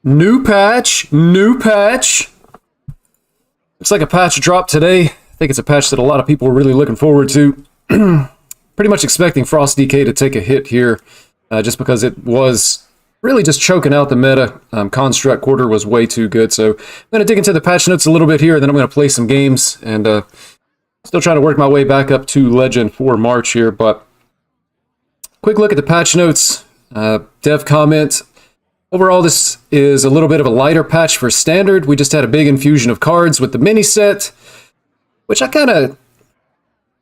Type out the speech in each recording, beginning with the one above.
New patch, new patch. Looks like a patch drop today. I think it's a patch that a lot of people are really looking forward to. Pretty much expecting Frost DK to take a hit here, just because it was really just choking out the meta. Construct Quarter was way too good, so I'm going to dig into the patch notes a little bit here, and then I'm going to play some games, and still trying to work my way back up to Legend for March here, but quick look at the patch notes. Dev comment. Overall, this is a little bit of a lighter patch for Standard. We just had a big infusion of cards with the mini set, which I don't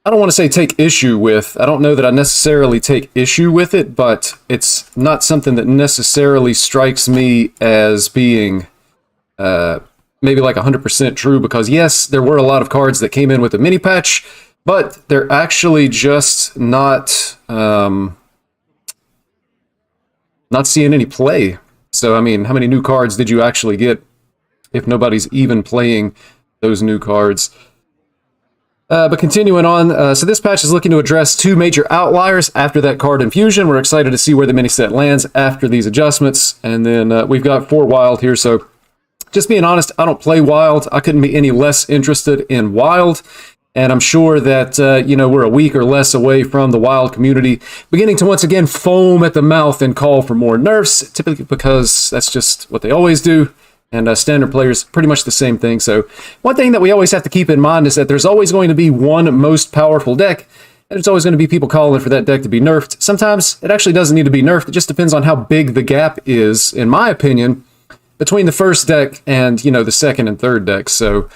want to say take issue with. I don't know that I necessarily take issue with it, but it's not something that necessarily strikes me as being maybe like 100% true, because yes, there were a lot of cards that came in with the mini patch, but they're actually just not seeing any play. So, I mean, how many new cards did you actually get if nobody's even playing those new cards? But continuing on, so this patch is looking to address two major outliers after that card infusion. We're excited to see where the mini set lands after these adjustments. And then we've got 4 Wild here. So just being honest, I don't play Wild. I couldn't be any less interested in Wild. And I'm sure that, we're a week or less away from the Wild community beginning to once again foam at the mouth and call for more nerfs, typically because that's just what they always do. And Standard players, pretty much the same thing. So one thing that we always have to keep in mind is that there's always going to be one most powerful deck, and it's always going to be people calling for that deck to be nerfed. Sometimes it actually doesn't need to be nerfed. It just depends on how big the gap is, in my opinion, between the first deck and, the second and third decks. So,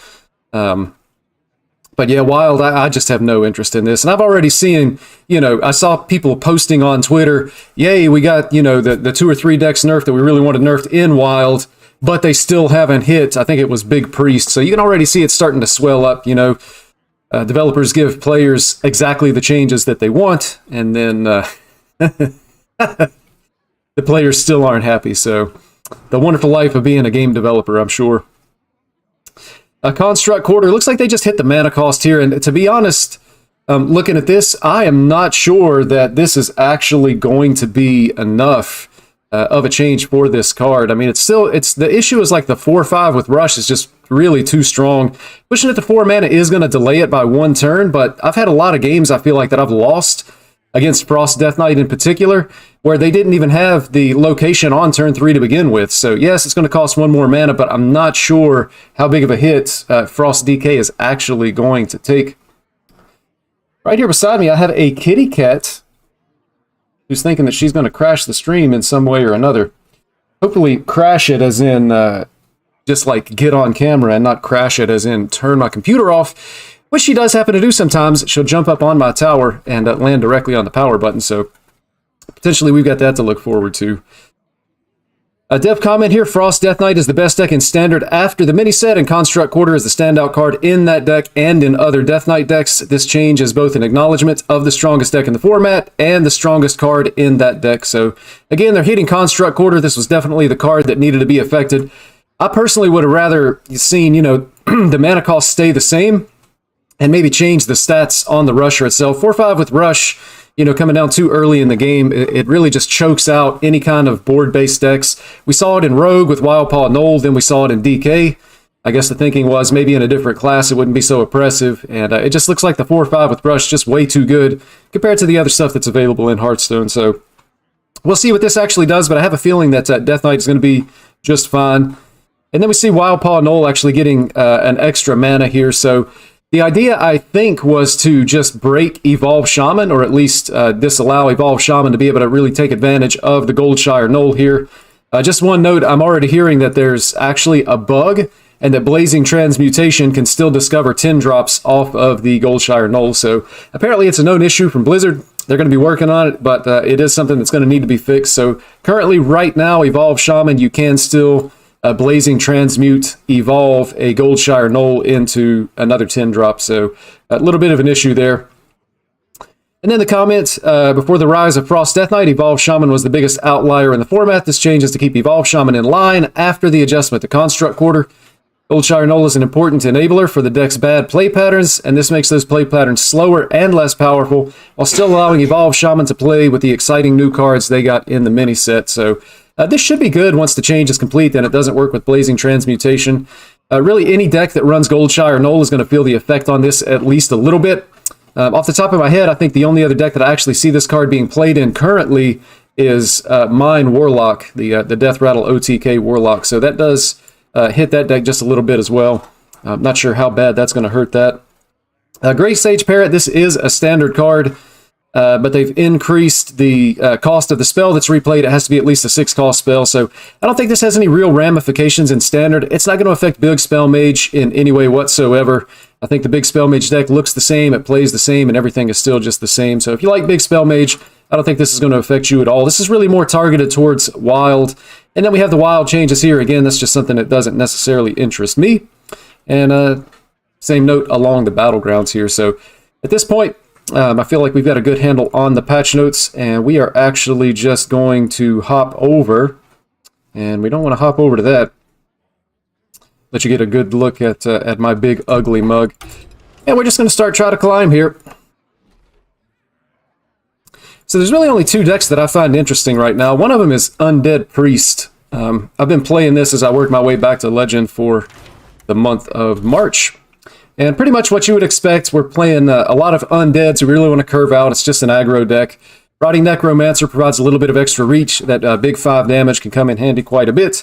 but yeah, Wild, I just have no interest in this. And I've already seen, I saw people posting on Twitter, yay, we got, the 2 or 3 decks nerfed that we really wanted nerfed in Wild, but they still haven't hit. I think it was Big Priest. So you can already see it starting to swell up, developers give players exactly the changes that they want, and then the players still aren't happy. So the wonderful life of being a game developer, I'm sure. A Construct Quarter, looks like they just hit the mana cost here, and to be honest, looking at this, I am not sure that this is actually going to be enough of a change for this card. I mean, it's the issue is like the 4/5 with Rush is just really too strong. Pushing it to 4 mana is going to delay it by 1 turn, but I've had a lot of games I feel like that I've lost against Frost Death Knight in particular, where they didn't even have the location on turn 3 to begin with. So yes, it's going to cost 1 more mana, but I'm not sure how big of a hit Frost DK is actually going to take. Right here beside me, I have a kitty cat who's thinking that she's going to crash the stream in some way or another. Hopefully crash it as in just like get on camera, and not crash it as in turn my computer off, which she does happen to do sometimes. She'll jump up on my tower and land directly on the power button, so potentially we've got that to look forward to. A dev comment here, Frost Death Knight is the best deck in Standard after the mini set, and Construct Quarter is the standout card in that deck and in other Death Knight decks. This change is both an acknowledgement of the strongest deck in the format and the strongest card in that deck. So again, they're hitting Construct Quarter. This was definitely the card that needed to be affected. I personally would have rather seen, the mana cost stay the same and maybe change the stats on the Rusher itself. 4/5 with Rush, coming down too early in the game, it really just chokes out any kind of board-based decks. We saw it in Rogue with Wildpaw Knoll, then we saw it in DK. I guess the thinking was maybe in a different class it wouldn't be so oppressive, and it just looks like the 4/5 with Rush just way too good compared to the other stuff that's available in Hearthstone. So we'll see what this actually does, but I have a feeling that Death Knight is going to be just fine. And then we see Wildpaw Knoll actually getting an extra mana here, so the idea, I think, was to just break Evolve Shaman, or at least disallow Evolve Shaman to be able to really take advantage of the Goldshire Knoll here. Just one note, I'm already hearing that there's actually a bug, and that Blazing Transmutation can still discover 10 drops off of the Goldshire Knoll. So apparently it's a known issue from Blizzard. They're going to be working on it, but it is something that's going to need to be fixed. So currently, right now, Evolve Shaman, you can still Blazing Transmute, evolve a Goldshire Knoll into another 10 drop, so a little bit of an issue there. And then the comment, before the rise of Frost Death Knight, Evolve Shaman was the biggest outlier in the format. This change is to keep Evolve Shaman in line after the adjustment to Construct Quarter. Goldshire Knoll is an important enabler for the deck's bad play patterns, and this makes those play patterns slower and less powerful, while still allowing Evolve Shaman to play with the exciting new cards they got in the mini set. So This should be good once the change is complete and it doesn't work with Blazing Transmutation. Really, any deck that runs Goldshire or Null is going to feel the effect on this at least a little bit. Off the top of my head, I think the only other deck that I actually see this card being played in currently is Mine Warlock, the Death Rattle OTK Warlock. So that does hit that deck just a little bit as well. I'm not sure how bad that's going to hurt that. Grey Sage Parrot, this is a standard card, but they've increased the cost of the spell that's replayed. It has to be at least a 6-cost spell, so I don't think this has any real ramifications in standard. It's not going to affect Big Spell Mage in any way whatsoever. I think the Big Spell Mage deck looks the same, it plays the same, and everything is still just the same. So if you like Big Spell Mage, I don't think this is going to affect you at all. This is really more targeted towards Wild. And then we have the Wild changes here. Again, that's just something that doesn't necessarily interest me. And same note along the Battlegrounds here. So at this point, I feel like we've got a good handle on the patch notes. And we are actually just going to hop over. And we don't want to hop over to that. Let you get a good look at my big ugly mug. And we're just going to try to climb here. So there's really only 2 decks that I find interesting right now. One of them is Undead Priest. I've been playing this as I work my way back to Legend for the month of March. And pretty much what you would expect, we're playing a lot of Undeads who really want to curve out. It's just an aggro deck. Rotting Necromancer provides a little bit of extra reach. That big 5 damage can come in handy quite a bit.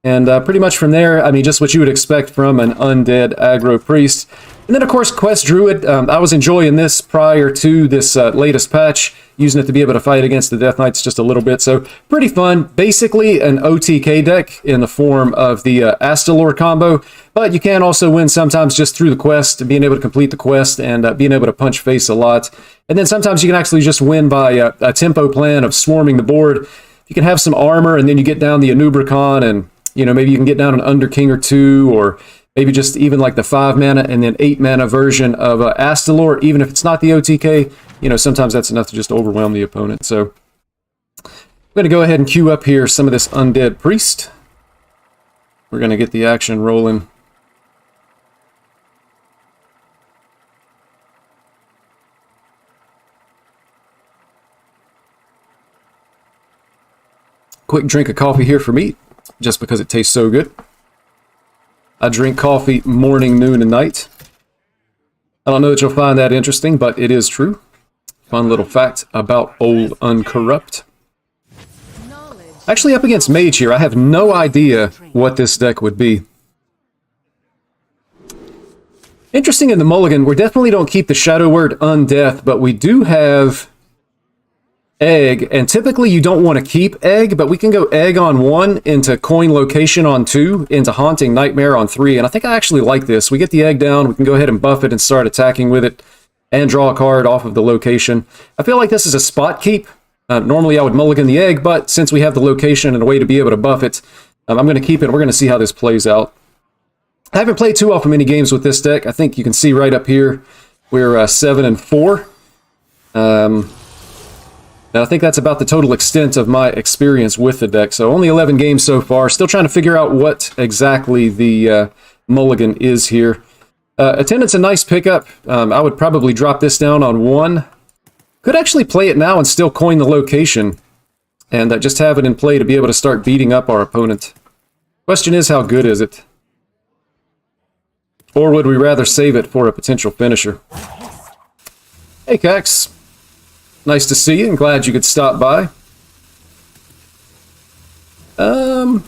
And pretty much from there, I mean, just what you would expect from an Undead aggro Priest. And then, of course, Quest Druid. I was enjoying this prior to this latest patch, using it to be able to fight against the Death Knights just a little bit. So, pretty fun. Basically, an OTK deck in the form of the Astalor combo. But you can also win sometimes just through the quest, being able to complete the quest and being able to punch face a lot. And then sometimes you can actually just win by a tempo plan of swarming the board. You can have some armor, and then you get down the Anubricon, and maybe you can get down an Underking or 2, or maybe just even like the 5 mana and then 8 mana version of Astalor, even if it's not the OTK, sometimes that's enough to just overwhelm the opponent. So I'm going to go ahead and queue up here some of this Undead Priest. We're going to get the action rolling. Quick drink of coffee here for me, just because it tastes so good. I drink coffee morning, noon, and night. I don't know that you'll find that interesting, but it is true. Fun little fact about old Uncorrupt. Actually, up against Mage here, I have no idea what this deck would be. Interesting in the mulligan, we definitely don't keep the shadow word Undeath, but we do have Egg, and typically you don't want to keep Egg, but we can go Egg on 1 into Coin Location on 2 into Haunting Nightmare on 3, and I think I actually like this. We get the Egg down, we can go ahead and buff it and start attacking with it, and draw a card off of the location. I feel like this is a spot keep. Normally I would mulligan the Egg, but since we have the location and a way to be able to buff it, I'm going to keep it. We're going to see how this plays out. I haven't played too often many games with this deck. I think you can see right up here we're 7-4. And I think that's about the total extent of my experience with the deck. So only 11 games so far. Still trying to figure out what exactly the mulligan is here. Attendant's a nice pickup. I would probably drop this down on 1. Could actually play it now and still coin the location. And just have it in play to be able to start beating up our opponent. Question is, how good is it? Or would we rather save it for a potential finisher? Hey, Cax. Nice to see you, and glad you could stop by. I'm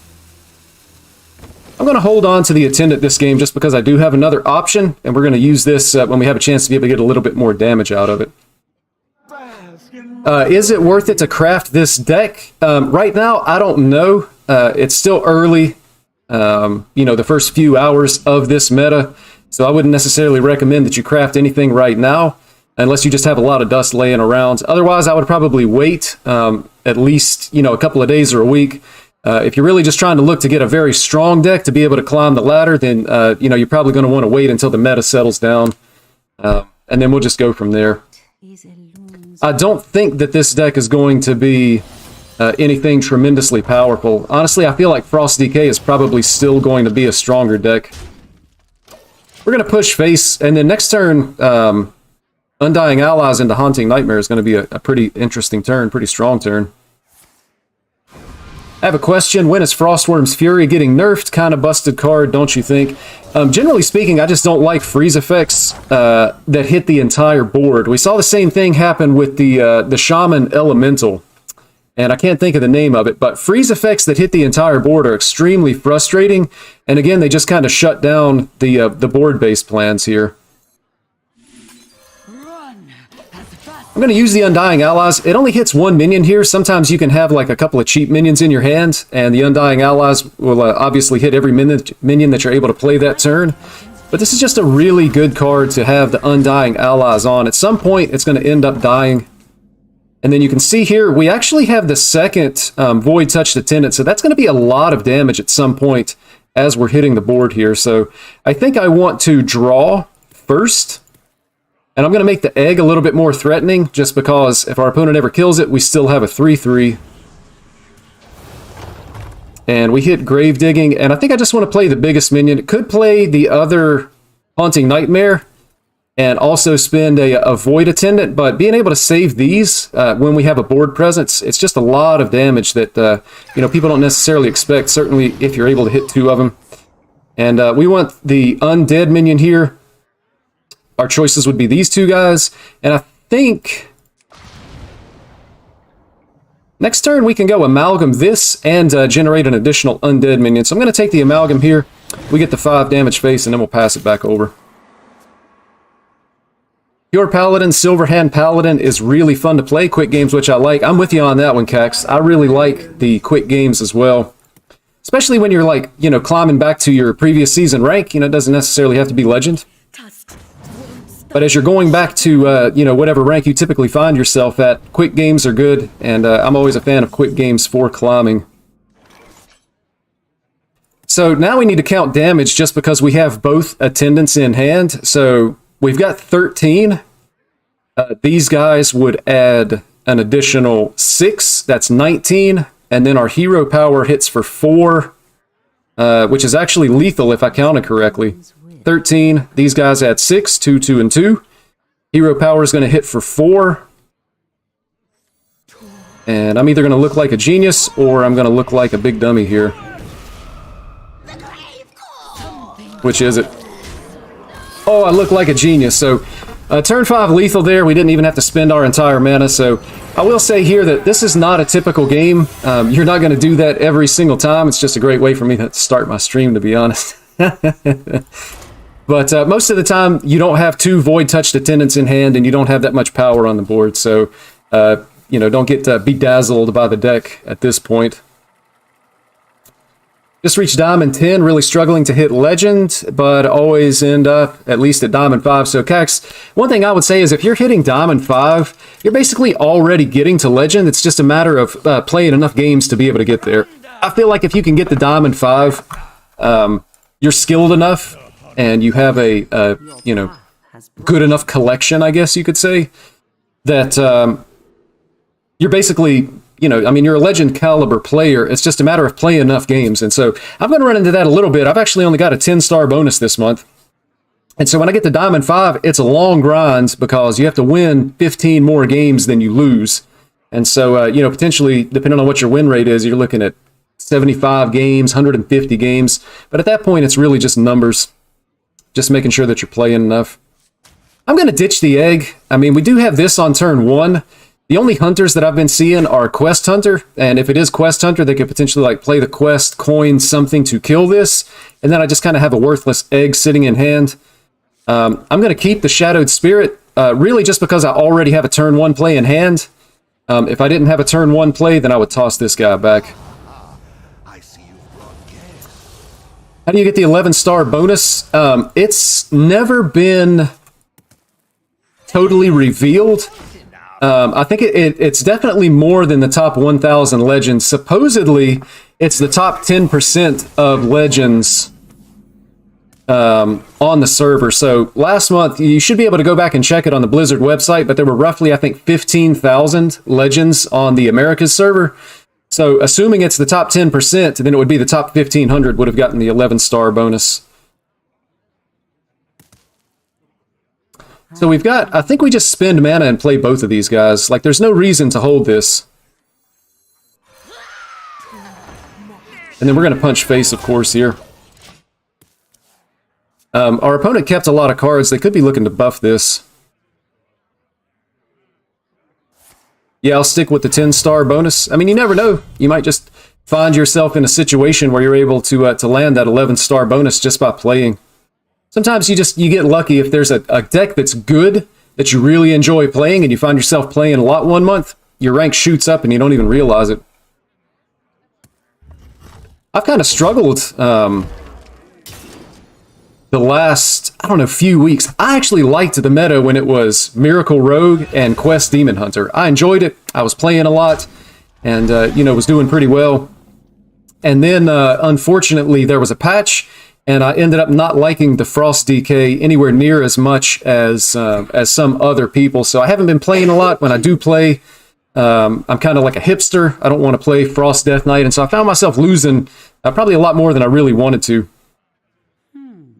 going to hold on to the Attendant this game just because I do have another option, and we're going to use this when we have a chance to be able to get a little bit more damage out of it. Is it worth it to craft this deck? Right now, I don't know. It's still early, the first few hours of this meta, so I wouldn't necessarily recommend that you craft anything right now, unless you just have a lot of dust laying around. Otherwise, I would probably wait at least, a couple of days or a week. If you're really just trying to look to get a very strong deck to be able to climb the ladder, then, you're probably going to want to wait until the meta settles down. And then we'll just go from there. I don't think that this deck is going to be anything tremendously powerful. Honestly, I feel like Frost Decay is probably still going to be a stronger deck. We're going to push face, and then next turn, Undying Allies into Haunting Nightmare is going to be a pretty interesting turn, pretty strong turn. I have a question. When is Frostworm's Fury getting nerfed? Kind of busted card, don't you think? Generally speaking, I just don't like freeze effects that hit the entire board. We saw the same thing happen with the Shaman Elemental, and I can't think of the name of it, but freeze effects that hit the entire board are extremely frustrating, and again, they just kind of shut down the board-based plans here. I'm going to use the Undying Allies. It only hits one minion here. Sometimes you can have like a couple of cheap minions in your hand, and the Undying Allies will obviously hit every minion that you're able to play that turn. But this is just a really good card to have the Undying Allies on. At some point, it's going to end up dying. And then you can see here, we actually have the second Void Touched Attendant, so that's going to be a lot of damage at some point as we're hitting the board here. So I think I want to draw first. And I'm going to make the egg a little bit more threatening, just because if our opponent ever kills it, we still have a 3/3. And we hit Grave Digging, and I think I just want to play the biggest minion. It could play the other Haunting Nightmare, and also spend a Void Attendant, but being able to save these when we have a board presence, it's just a lot of damage that people don't necessarily expect, certainly if you're able to hit 2 of them. And we want the Undead minion here. Our choices would be these 2 guys, and I think next turn we can go Amalgam this and generate an additional Undead minion. So I'm going to take the Amalgam here. We get the 5 damage face, and then we'll pass it back over. Pure Paladin, Silverhand Paladin is really fun to play. Quick games, which I like. I'm with you on that one, Cax. I really like the quick games as well. Especially when you're like, climbing back to your previous season rank. It doesn't necessarily have to be Legend. But as you're going back to, whatever rank you typically find yourself at, quick games are good, and I'm always a fan of quick games for climbing. So now we need to count damage just because we have both attendants in hand. So we've got 13. These guys would add an additional 6. That's 19. And then our hero power hits for 4, which is actually lethal if I counted correctly. 13. These guys add 6, 2, 2, and 2. Hero power is going to hit for 4. And I'm either going to look like a genius or I'm going to look like a big dummy here. Which is it? Oh, I look like a genius. So, turn 5 lethal there. We didn't even have to spend our entire mana. So, I will say here that this is not a typical game. You're not going to do that every single time. It's just a great way for me to start my stream, to be honest. But most of the time, you don't have 2 Void Touched Attendants in hand, and you don't have that much power on the board. So, don't get bedazzled by the deck at this point. Just reached Diamond 10, really struggling to hit Legend, but always end up at least at Diamond 5. So, Cax, one thing I would say is if you're hitting Diamond 5, you're basically already getting to Legend. It's just a matter of playing enough games to be able to get there. I feel like if you can get to Diamond 5, you're skilled enough, and you have a good enough collection, I guess you could say, that you're basically, you're a Legend caliber player. It's just a matter of playing enough games. And so I'm going to run into that a little bit. I've actually only got a 10-star bonus this month. And so when I get to Diamond 5, it's a long grind because you have to win 15 more games than you lose. And so, potentially, depending on what your win rate is, you're looking at 75 games, 150 games. But at that point, it's really just numbers. Just making sure that you're playing enough. I'm going to ditch the egg. I mean, we do have this on turn 1. The only hunters that I've been seeing are Quest Hunter. And if it is Quest Hunter, they could potentially play the quest, coin something to kill this. And then I just kind of have a worthless egg sitting in hand. I'm going to keep the Shadowed Spirit, really just because I already have a turn 1 play in hand. If I didn't have a turn 1 play, then I would toss this guy back. How do you get the 11-star bonus? It's never been totally revealed. I think it's definitely more than the top 1,000 legends. Supposedly, it's the top 10% of legends on the server. So last month, you should be able to go back and check it on the Blizzard website, but there were roughly, I think, 15,000 legends on the Americas server. So assuming it's the top 10%, then it would be the top 1,500 would have gotten the 11-star bonus. So we've got, I think we just spend mana and play both of these guys. Like, there's no reason to hold this. And then we're going to punch face, of course, here. Our opponent kept a lot of cards. They could be looking to buff this. Yeah, I'll stick with the 10-star bonus. I mean, you never know. You might just find yourself in a situation where you're able to land that 11-star bonus just by playing. Sometimes you get lucky if there's a deck that's good, that you really enjoy playing, and you find yourself playing a lot one month, your rank shoots up and you don't even realize it. I've kind of struggled the last, I don't know, few weeks. I actually liked the meta when it was Miracle Rogue and Quest Demon Hunter. I enjoyed it. I was playing a lot and, was doing pretty well. And then, unfortunately, there was a patch, and I ended up not liking the Frost DK anywhere near as much as some other people. So I haven't been playing a lot. When I do play, I'm kind of like a hipster. I don't want to play Frost Death Knight, and so I found myself losing probably a lot more than I really wanted to.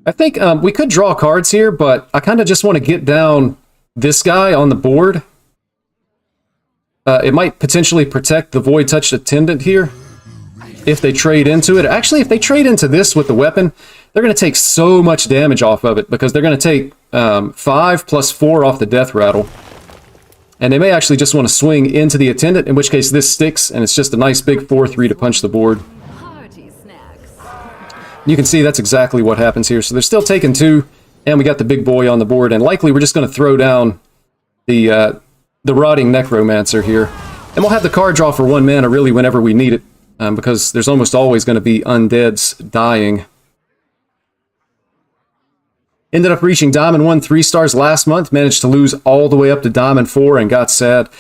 I think we could draw cards here, but I kind of just want to get down this guy on the board. It might potentially protect the Void Touch Attendant here if they trade into it. Actually, if they trade into this with the weapon, they're going to take so much damage off of it because they're going to take 5 plus 4 off the Death Rattle. And they may actually just want to swing into the Attendant, in which case this sticks, and it's just a nice big 4-3 to punch the board. You can see that's exactly what happens here. So they're still taking 2, and we got the big boy on the board, and likely we're just going to throw down the Rotting Necromancer here. And we'll have the card draw for 1 mana really whenever we need it, because there's almost always going to be undeads dying. Ended up reaching Diamond 1 3 stars last month, managed to lose all the way up to Diamond 4 and got sad.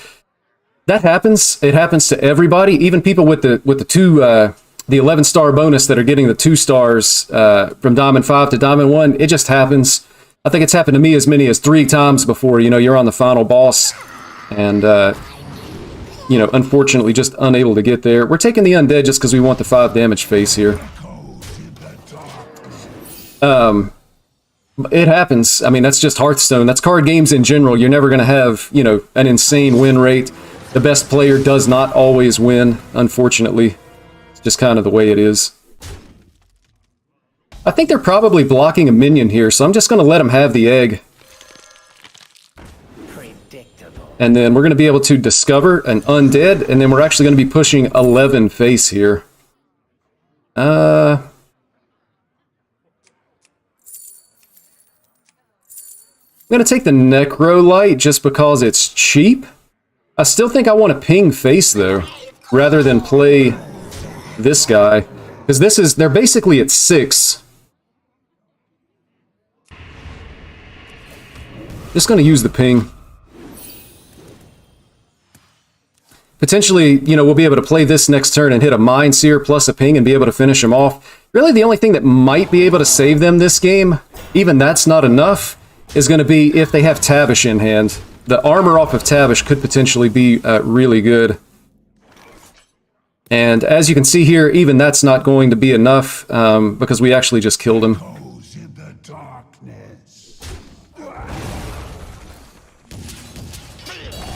That happens. It happens to everybody, even people with the 11-star bonus that are getting the 2 stars from Diamond 5 to Diamond 1. It just happens. I think it's happened to me as many as 3 times before. You're on the final boss and, unfortunately just unable to get there. We're taking the undead just because we want the 5 damage face here. It happens. I mean, that's just Hearthstone. That's card games in general. You're never going to have, an insane win rate. The best player does not always win, unfortunately. Just kind of the way it is. I think they're probably blocking a minion here, so I'm just going to let them have the egg. And then we're going to be able to discover an undead, and then we're actually going to be pushing 11 face here. I'm going to take the Necrolite just because it's cheap. I still think I want to ping face, though, rather than play this guy, because they're basically at 6. Just going to use the ping. Potentially, we'll be able to play this next turn and hit a Mind Seer plus a ping and be able to finish them off. Really, the only thing that might be able to save them this game, even that's not enough, is going to be if they have Tavish in hand. The armor off of Tavish could potentially be really good. And as you can see here, even that's not going to be enough because we actually just killed him.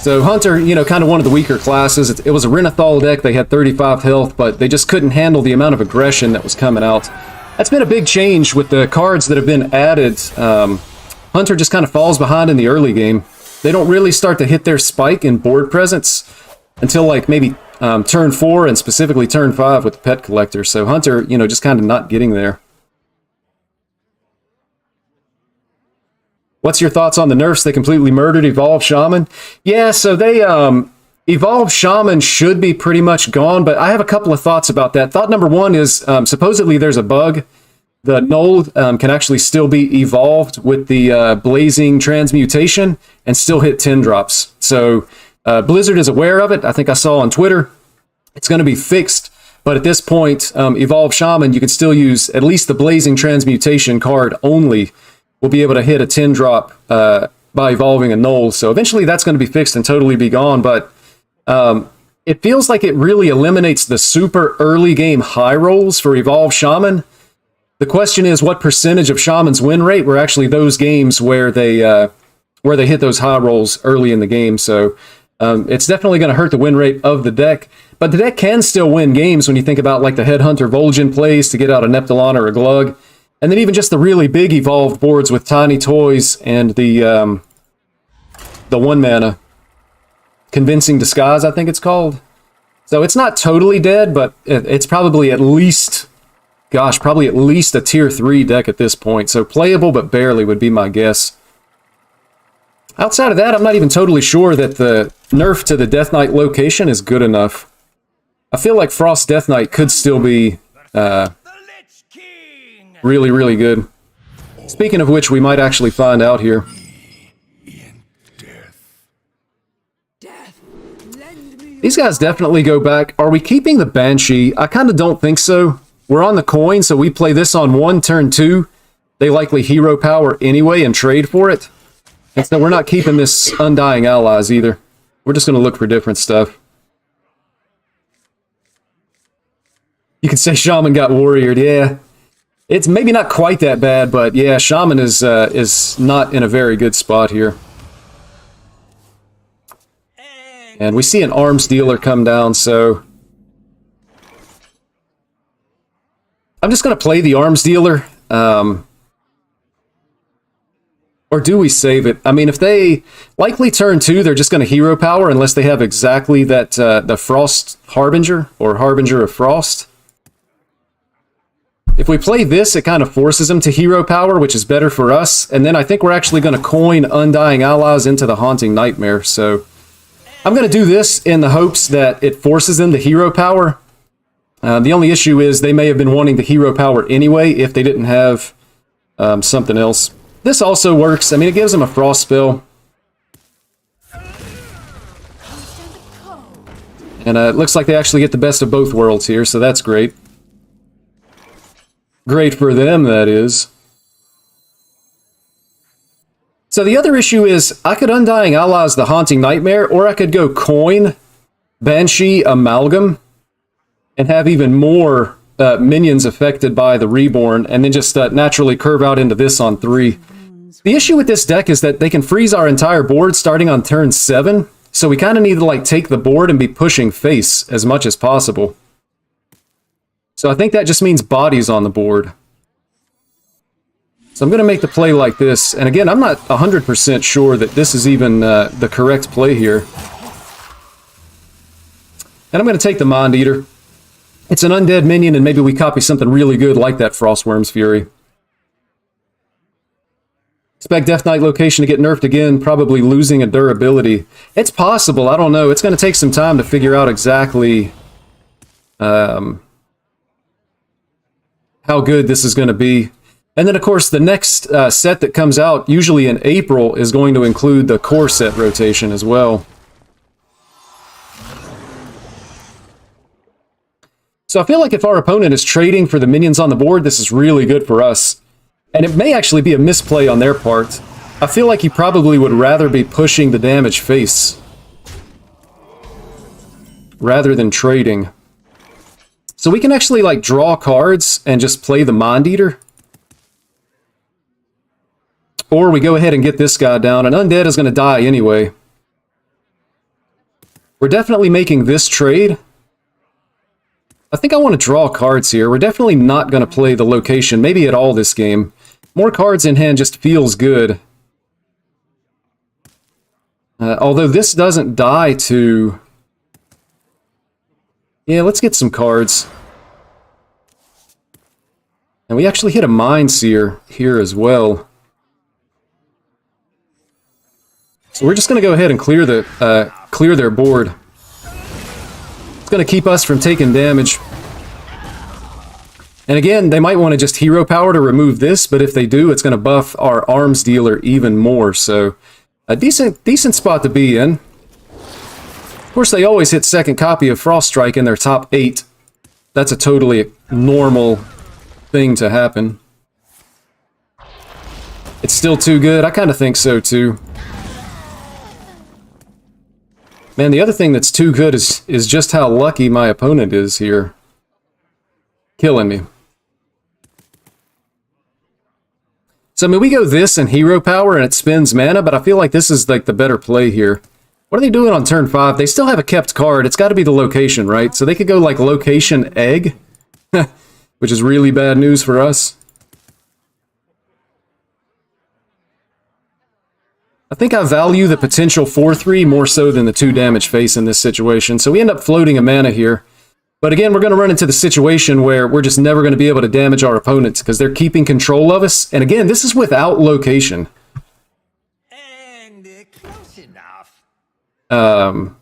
So Hunter, kind of one of the weaker classes. It was a Renathal deck. They had 35 health, but they just couldn't handle the amount of aggression that was coming out. That's been a big change with the cards that have been added. Hunter just kind of falls behind in the early game. They don't really start to hit their spike in board presence until like maybe turn 4 and specifically turn 5 with the Pet Collector. So Hunter, just kind of not getting there. What's your thoughts on the nerfs? They completely murdered Evolved Shaman. Yeah, so they Evolved Shaman should be pretty much gone, but I have a couple of thoughts about that. Thought number 1 is supposedly there's a bug. The Null can actually still be evolved with the Blazing Transmutation and still hit 10 drops. So Blizzard is aware of it. I think I saw on Twitter. It's going to be fixed, but at this point, Evolved Shaman, you can still use at least the Blazing Transmutation card only. We'll be able to hit a 10 drop by evolving a Null. So eventually that's going to be fixed and totally be gone, but it feels like it really eliminates the super early game high rolls for Evolved Shaman. The question is, what percentage of Shaman's win rate were actually those games where they hit those high rolls early in the game? So It's definitely going to hurt the win rate of the deck, but the deck can still win games when you think about like the Headhunter Vol'jin plays to get out a Neptulon or a Glug, and then even just the really big evolved boards with Tiny Toys and the 1 mana Convincing Disguise, I think it's called. So it's not totally dead, but it's probably at least, gosh, probably at least a tier 3 deck at this point. So playable, but barely would be my guess. Outside of that, I'm not even totally sure that the nerf to the Death Knight location is good enough. I feel like Frost Death Knight could still be really, really good. Speaking of which, we might actually find out here. These guys definitely go back. Are we keeping the Banshee? I kind of don't think so. We're on the coin, so we play this on 1, turn 2. They likely hero power anyway and trade for it. And so we're not keeping this Undying Allies either. We're just going to look for different stuff. You could say Shaman got warriored, yeah. It's maybe not quite that bad, but yeah, Shaman is not in a very good spot here. And we see an Arms Dealer come down, so I'm just going to play the Arms Dealer. Or do we save it? I mean, if they likely turn 2, they're just going to hero power unless they have exactly that the Frost Harbinger or Harbinger of Frost. If we play this, it kind of forces them to hero power, which is better for us. And then I think we're actually going to coin Undying Allies into the Haunting Nightmare. So I'm going to do this in the hopes that it forces them to hero power. The only issue is they may have been wanting the hero power anyway if they didn't have something else. This also works. I mean, it gives them a Frost spell. And it looks like they actually get the best of both worlds here, so that's great. Great for them, that is. So the other issue is, I could Undying Allies the Haunting Nightmare, or I could go coin Banshee Amalgam and have even more minions affected by the Reborn, and then just naturally curve out into this on 3. The issue with this deck is that they can freeze our entire board starting on turn 7, so we kind of need to like take the board and be pushing face as much as possible. So I think that just means bodies on the board. So I'm going to make the play like this, and again, I'm not 100% sure that this is even the correct play here. And I'm going to take the Mind Eater. It's an undead minion, and maybe we copy something really good like that Frostworm's Fury. Expect Death Knight location to get nerfed again, probably losing a durability. It's possible, I don't know. It's going to take some time to figure out exactly how good this is going to be. And then, of course, the next set that comes out, usually in April, is going to include the core set rotation as well. So I feel like if our opponent is trading for the minions on the board, this is really good for us. And it may actually be a misplay on their part. I feel like he probably would rather be pushing the damage face rather than trading. So we can actually like draw cards and just play the Mind Eater. Or we go ahead and get this guy down, and Undead is going to die anyway. We're definitely making this trade. I think I want to draw cards here. We're definitely not going to play the location, maybe at all this game. More cards in hand just feels good. Although this doesn't die to... Yeah, let's get some cards. And we actually hit a Mindseer here as well. So we're just going to go ahead and clear their board. It's going to keep us from taking damage. And again, they might want to just hero power to remove this, but if they do, it's going to buff our Arms Dealer even more. So a decent spot to be in. Of course, they always hit second copy of Frost Strike in their top 8. That's a totally normal thing to happen. It's still too good? I kind of think so too. Man, the other thing that's too good is just how lucky my opponent is here. Killing me. So, I mean, we go this and hero power and it spends mana, but I feel like this is like the better play here. What are they doing on turn 5? They still have a kept card. It's got to be the location, right? So they could go like location egg, which is really bad news for us. I think I value the potential 4-3 more so than the 2 damage face in this situation. So we end up floating a mana here. But again, we're going to run into the situation where we're just never going to be able to damage our opponents because they're keeping control of us. And again, this is without location. And close enough. And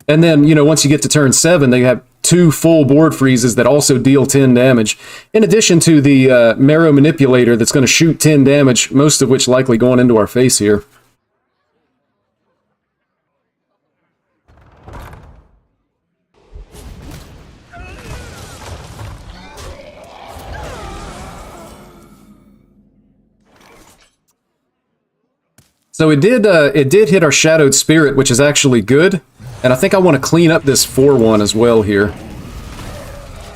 then, you know, once you get to turn 7, they have 2 full board freezes that also deal 10 damage. In addition to the Marrow Manipulator that's going to shoot 10 damage, most of which likely going into our face here. So it did hit our Shadowed Spirit, which is actually good. And I think I want to clean up this 4-1 as well here.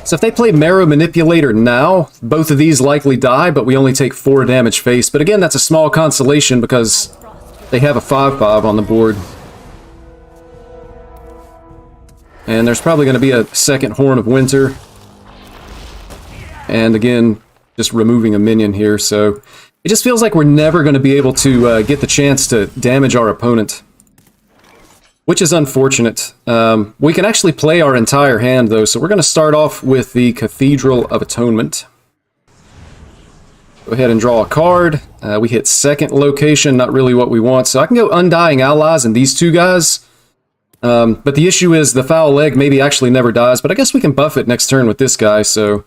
So if they play Marrow Manipulator now, both of these likely die, but we only take 4 damage face. But again, that's a small consolation because they have a 5-5 on the board. And there's probably going to be a second Horn of Winter. And again, just removing a minion here, so it just feels like we're never going to be able to get the chance to damage our opponent, which is unfortunate. We can actually play our entire hand, though, so we're going to start off with the Cathedral of Atonement. Go ahead and draw a card. We hit second location, not really what we want, so I can go Undying Allies and these 2 guys. But the issue is the Foul Leg maybe actually never dies, but I guess we can buff it next turn with this guy, so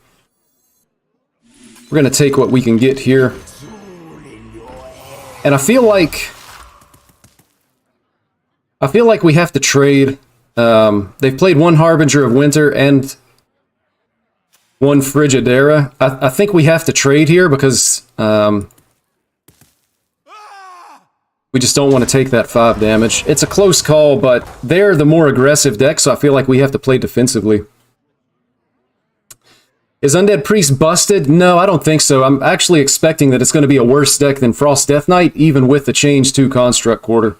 we're going to take what we can get here. And I feel like we have to trade. They've played 1 Harbinger of Winter and 1 Frigidera. I think we have to trade here because we just don't want to take that 5 damage. It's a close call, but they're the more aggressive deck, so I feel like we have to play defensively. Is Undead Priest busted? No, I don't think so. I'm actually expecting that it's going to be a worse deck than Frost Death Knight, even with the change to Construct Quarter.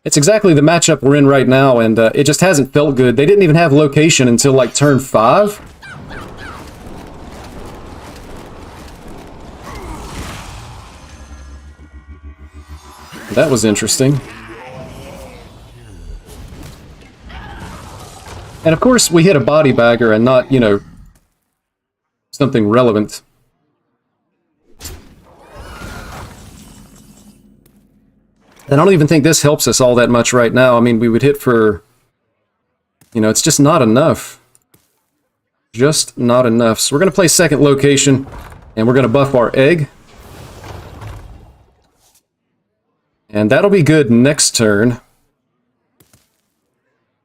It's exactly the matchup we're in right now, and it just hasn't felt good. They didn't even have location until, like, turn 5. That was interesting. And of course, we hit a body bagger and not, you know, something relevant. And I don't even think this helps us all that much right now. I mean, we would hit for... You know, it's just not enough. Just not enough. So we're going to play second location, and we're going to buff our egg. And that'll be good next turn.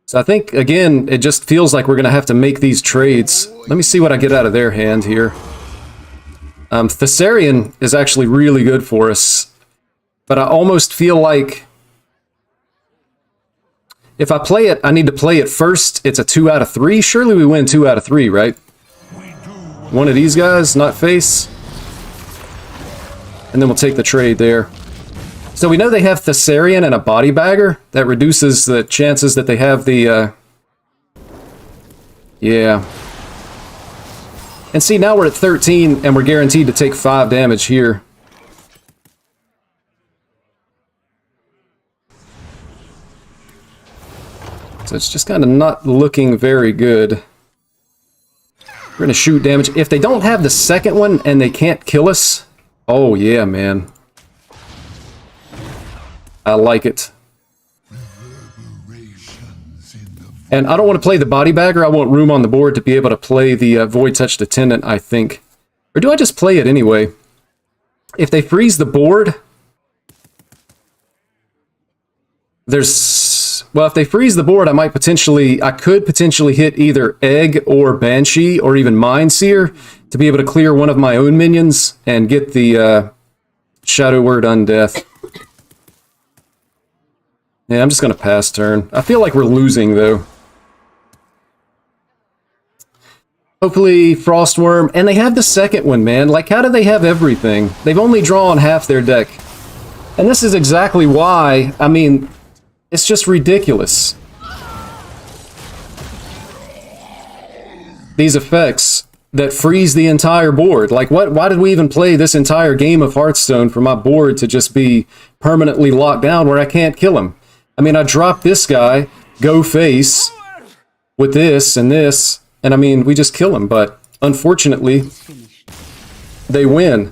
So I think, again, it just feels like we're going to have to make these trades. Let me see what I get out of their hand here. Thessarian is actually really good for us. But I almost feel like if I play it, I need to play it first. It's a 2 out of 3. Surely we win 2 out of 3, right? One of these guys, not face. And then we'll take the trade there. So we know they have Thessarian and a body bagger. That reduces the chances that they have the... Yeah. And see, now we're at 13, and we're guaranteed to take 5 damage here. So it's just kind of not looking very good. We're going to shoot damage. If they don't have the second one and they can't kill us... Oh, yeah, man. I like it. And I don't want to play the body bagger. I want room on the board to be able to play the Void Touched Attendant, I think. Or do I just play it anyway? If they freeze the board... There's... Well, if they freeze the board, I could potentially hit either Egg or Banshee or even Mindseer to be able to clear one of my own minions and get the Shadow Word Undeath. Yeah, I'm just going to pass turn. I feel like we're losing, though. Hopefully, Frostworm. And they have the second one, man. Like, how do they have everything? They've only drawn half their deck. And this is exactly why, I mean... It's just ridiculous. These effects that freeze the entire board. Like, why did we even play this entire game of Hearthstone for my board to just be permanently locked down where I can't kill him? I mean, I drop this guy, go face with this, and I mean, we just kill him, but unfortunately, they win.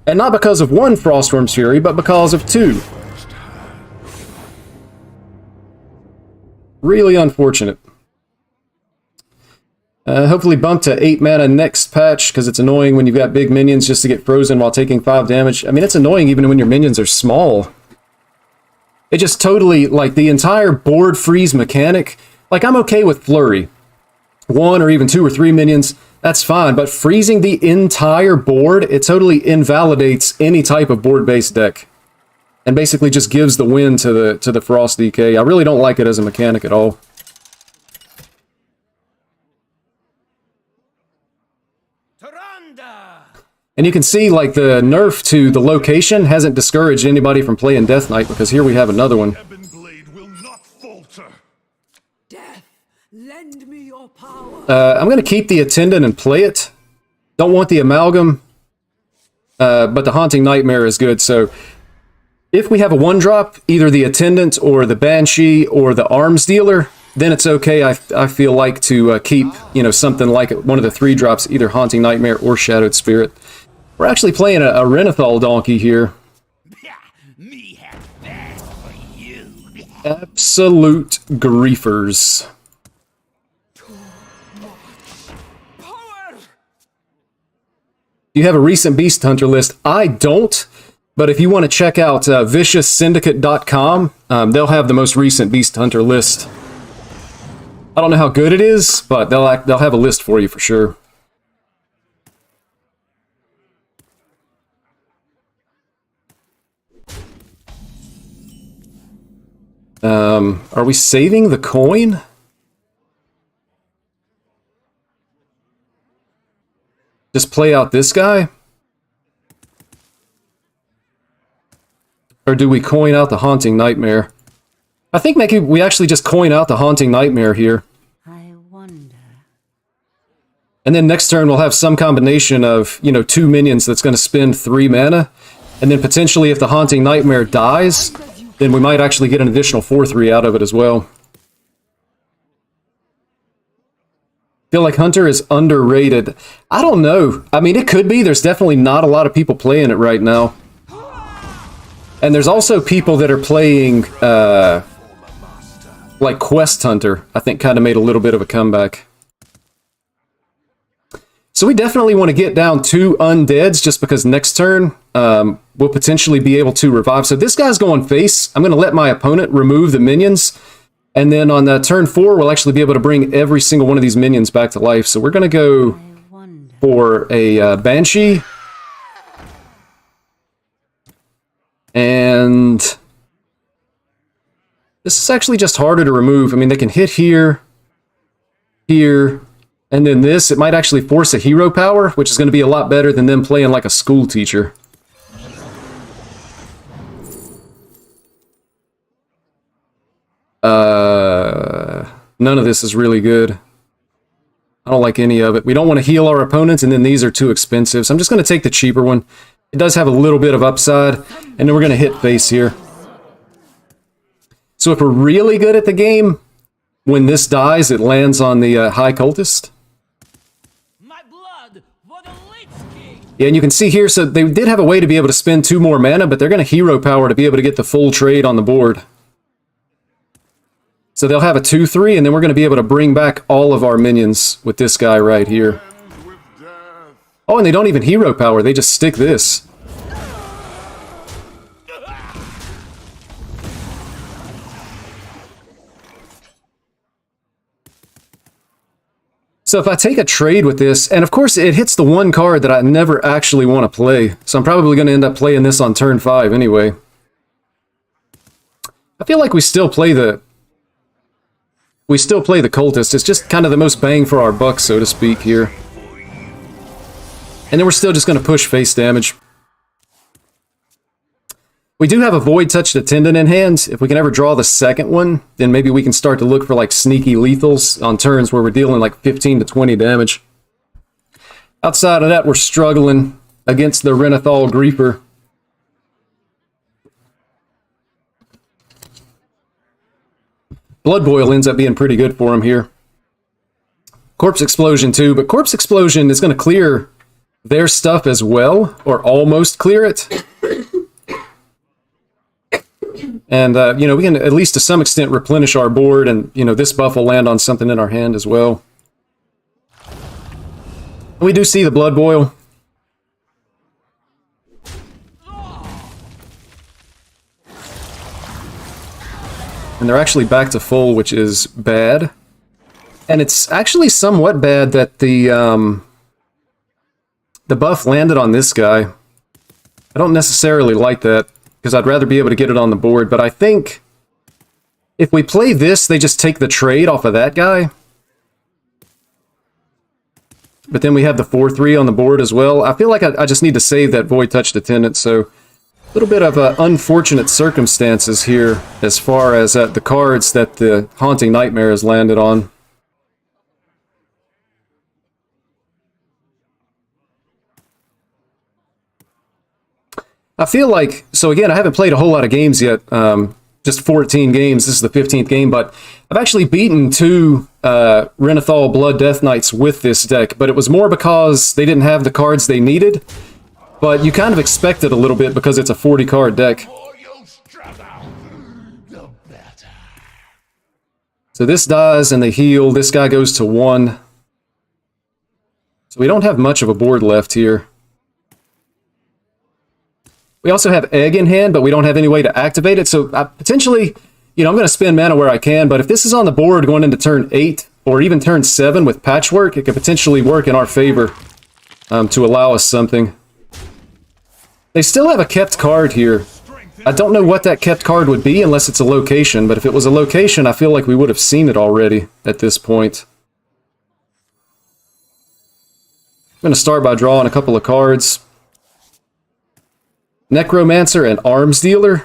And not because of one Frostworm's Fury, but because of two. Really unfortunate. Hopefully bump to 8 mana next patch, because it's annoying when you've got big minions just to get frozen while taking 5 damage. I mean, it's annoying even when your minions are small. It just totally, like, the entire board freeze mechanic. Like, I'm okay with Flurry. 1 or even 2 or 3 minions, that's fine. But freezing the entire board, it totally invalidates any type of board-based deck. And basically just gives the win to the Frost DK. I really don't like it as a mechanic at all. And you can see, like, the nerf to the location hasn't discouraged anybody from playing Death Knight, because here we have another one. Lend me your power. I'm going to keep the Attendant and play it. Don't want the Amalgam, but the Haunting Nightmare is good. So if we have a 1-drop, either the Attendant or the Banshee or the Arms Dealer, then it's okay, I feel like, to keep, you know, something like one of the 3-drops, either Haunting Nightmare or Shadowed Spirit. We're actually playing a Renathal Donkey here. Absolute griefers. You have a recent Beast Hunter list. I don't, but if you want to check out vicioussyndicate.com, they'll have the most recent Beast Hunter list. I don't know how good it is, but they'll have a list for you for sure. Are we saving the coin? Just play out this guy? Or do we coin out the Haunting Nightmare? I think maybe we actually just coin out the Haunting Nightmare here. I wonder. And then next turn we'll have some combination of, you know, 2 minions that's going to spend 3 mana. And then potentially if the Haunting Nightmare dies, then we might actually get an additional 4/3 out of it as well. Feel like Hunter is underrated. I don't know. I mean, it could be. There's definitely not a lot of people playing it right now. And there's also people that are playing, like Quest Hunter, I think kind of made a little bit of a comeback. So we definitely want to get down 2 undeads, just because next turn we'll potentially be able to revive. So this guy's going face. I'm going to let my opponent remove the minions. And then on turn 4, we'll actually be able to bring every single one of these minions back to life. So we're going to go for a Banshee. And this is actually just harder to remove. I mean, they can hit here, here, and then this. It might actually force a hero power, which is going to be a lot better than them playing like a school teacher. None of this is really good. I don't like any of it. We don't want to heal our opponents, and then these are too expensive. So I'm just going to take the cheaper one. It does have a little bit of upside, and then we're going to hit face here. So if we're really good at the game, when this dies, it lands on the High Cultist. My blood for the Lich King. Yeah, and you can see here, so they did have a way to be able to spend 2 more mana, but they're going to hero power to be able to get the full trade on the board. So they'll have a 2/3, and then we're going to be able to bring back all of our minions with this guy right here. Oh, and they don't even hero power, they just stick this. So if I take a trade with this, and of course it hits the one card that I never actually want to play, so I'm probably going to end up playing this on turn 5 anyway. I feel like we still play the Cultist. It's just kind of the most bang for our buck, so to speak, here. And then we're still just going to push face damage. We do have a Void Touched Attendant in hand. If we can ever draw the second one, then maybe we can start to look for like sneaky lethals on turns where we're dealing like 15 to 20 damage. Outside of that, we're struggling against the Renathal Griefer. Blood Boil ends up being pretty good for him here. Corpse Explosion too, but Corpse Explosion is going to clear their stuff as well, or almost clear it. And, you know, we can at least to some extent replenish our board, and, you know, this buff will land on something in our hand as well. We do see the Blood Boil. And they're actually back to full, which is bad. And it's actually somewhat bad that the buff landed on this guy. I don't necessarily like that, because I'd rather be able to get it on the board, but I think if we play this, they just take the trade off of that guy. But then we have the 4-3 on the board as well. I feel like I just need to save that Void Touched Attendant, so a little bit of unfortunate circumstances here as far as the cards that the Haunting Nightmare has landed on. I feel like, so again, I haven't played a whole lot of games yet, just 14 games, this is the 15th game, but I've actually beaten 2 Renathal Blood Death Knights with this deck, but it was more because they didn't have the cards they needed, but you kind of expect it a little bit because it's a 40 card deck. So this dies and they heal, this guy goes to 1. So we don't have much of a board left here. We also have Egg in hand, but we don't have any way to activate it. So potentially, you know, I'm going to spend mana where I can, but if this is on the board going into turn 8 or even turn 7 with Patchwork, it could potentially work in our favor to allow us something. They still have a kept card here. I don't know what that kept card would be unless it's a location, but if it was a location, I feel like we would have seen it already at this point. I'm going to start by drawing a couple of cards. Necromancer and Arms Dealer.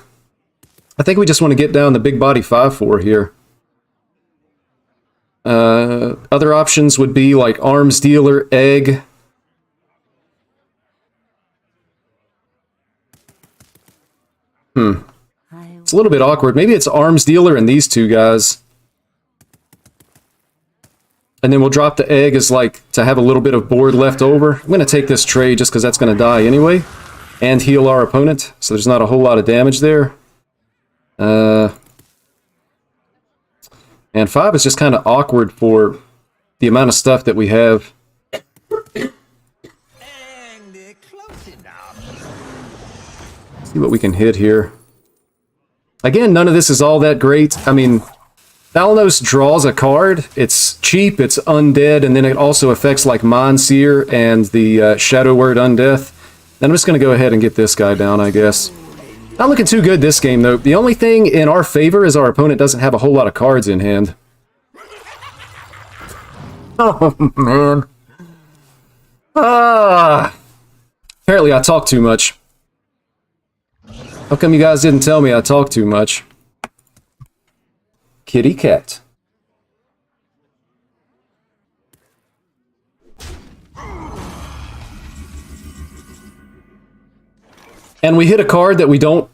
I think we just want to get down the big body 5/4 here. Other options would be like Arms Dealer, Egg. It's a little bit awkward. Maybe it's Arms Dealer and these 2 guys. And then we'll drop the Egg as like to have a little bit of board left over. I'm going to take this trade just because that's going to die anyway. And heal our opponent, so there's not a whole lot of damage there. And 5 is just kind of awkward for the amount of stuff that we have. See what we can hit here. Again, none of this is all that great. I mean, Thalnos draws a card. It's cheap, it's undead, and then it also affects like Mindseer and the Shadow Word Undeath. Then I'm just going to go ahead and get this guy down, I guess. Not looking too good this game, though. The only thing in our favor is our opponent doesn't have a whole lot of cards in hand. Oh, man. Apparently I talk too much. How come you guys didn't tell me I talk too much? Kitty cat. And we hit a card that we don't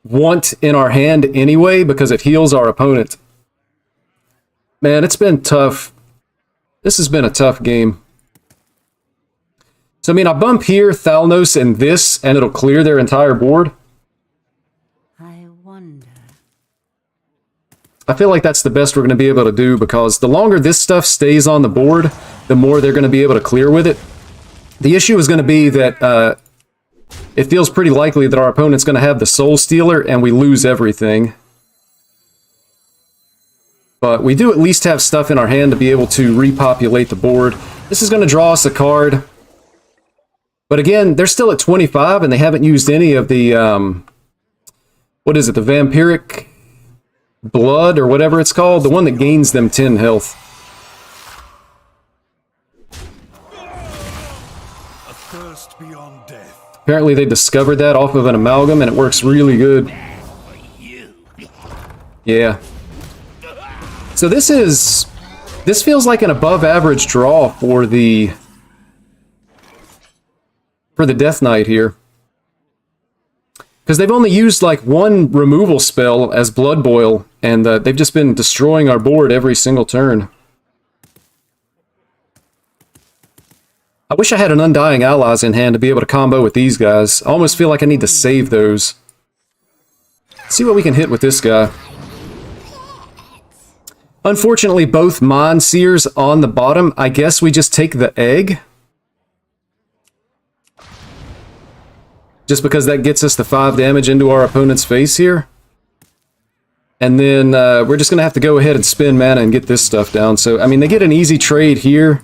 want in our hand anyway because it heals our opponent. Man, it's been tough. This has been a tough game. So, I mean, I bump here, Thalnos, and this, and it'll clear their entire board. I wonder. I feel like that's the best we're going to be able to do because the longer this stuff stays on the board, the more they're going to be able to clear with it. The issue is going to be that it feels pretty likely that our opponent's going to have the Soul Stealer and we lose everything. But we do at least have stuff in our hand to be able to repopulate the board. This is going to draw us a card. But again, they're still at 25 and they haven't used any of the, what is it, the Vampiric Blood or whatever it's called? The one that gains them 10 health. A thirst beyond death. Apparently they discovered that off of an amalgam, and it works really good. Yeah. So this feels like an above average draw for the Death Knight here. Because they've only used like one removal spell as Blood Boil, and they've just been destroying our board every single turn. I wish I had an Undying Allies in hand to be able to combo with these guys. I almost feel like I need to save those. Let's see what we can hit with this guy. Unfortunately, both Mind Seers on the bottom. I guess we just take the egg. Just because that gets us the 5 damage into our opponent's face here. And then we're just going to have to go ahead and spend mana and get this stuff down. So, I mean, they get an easy trade here.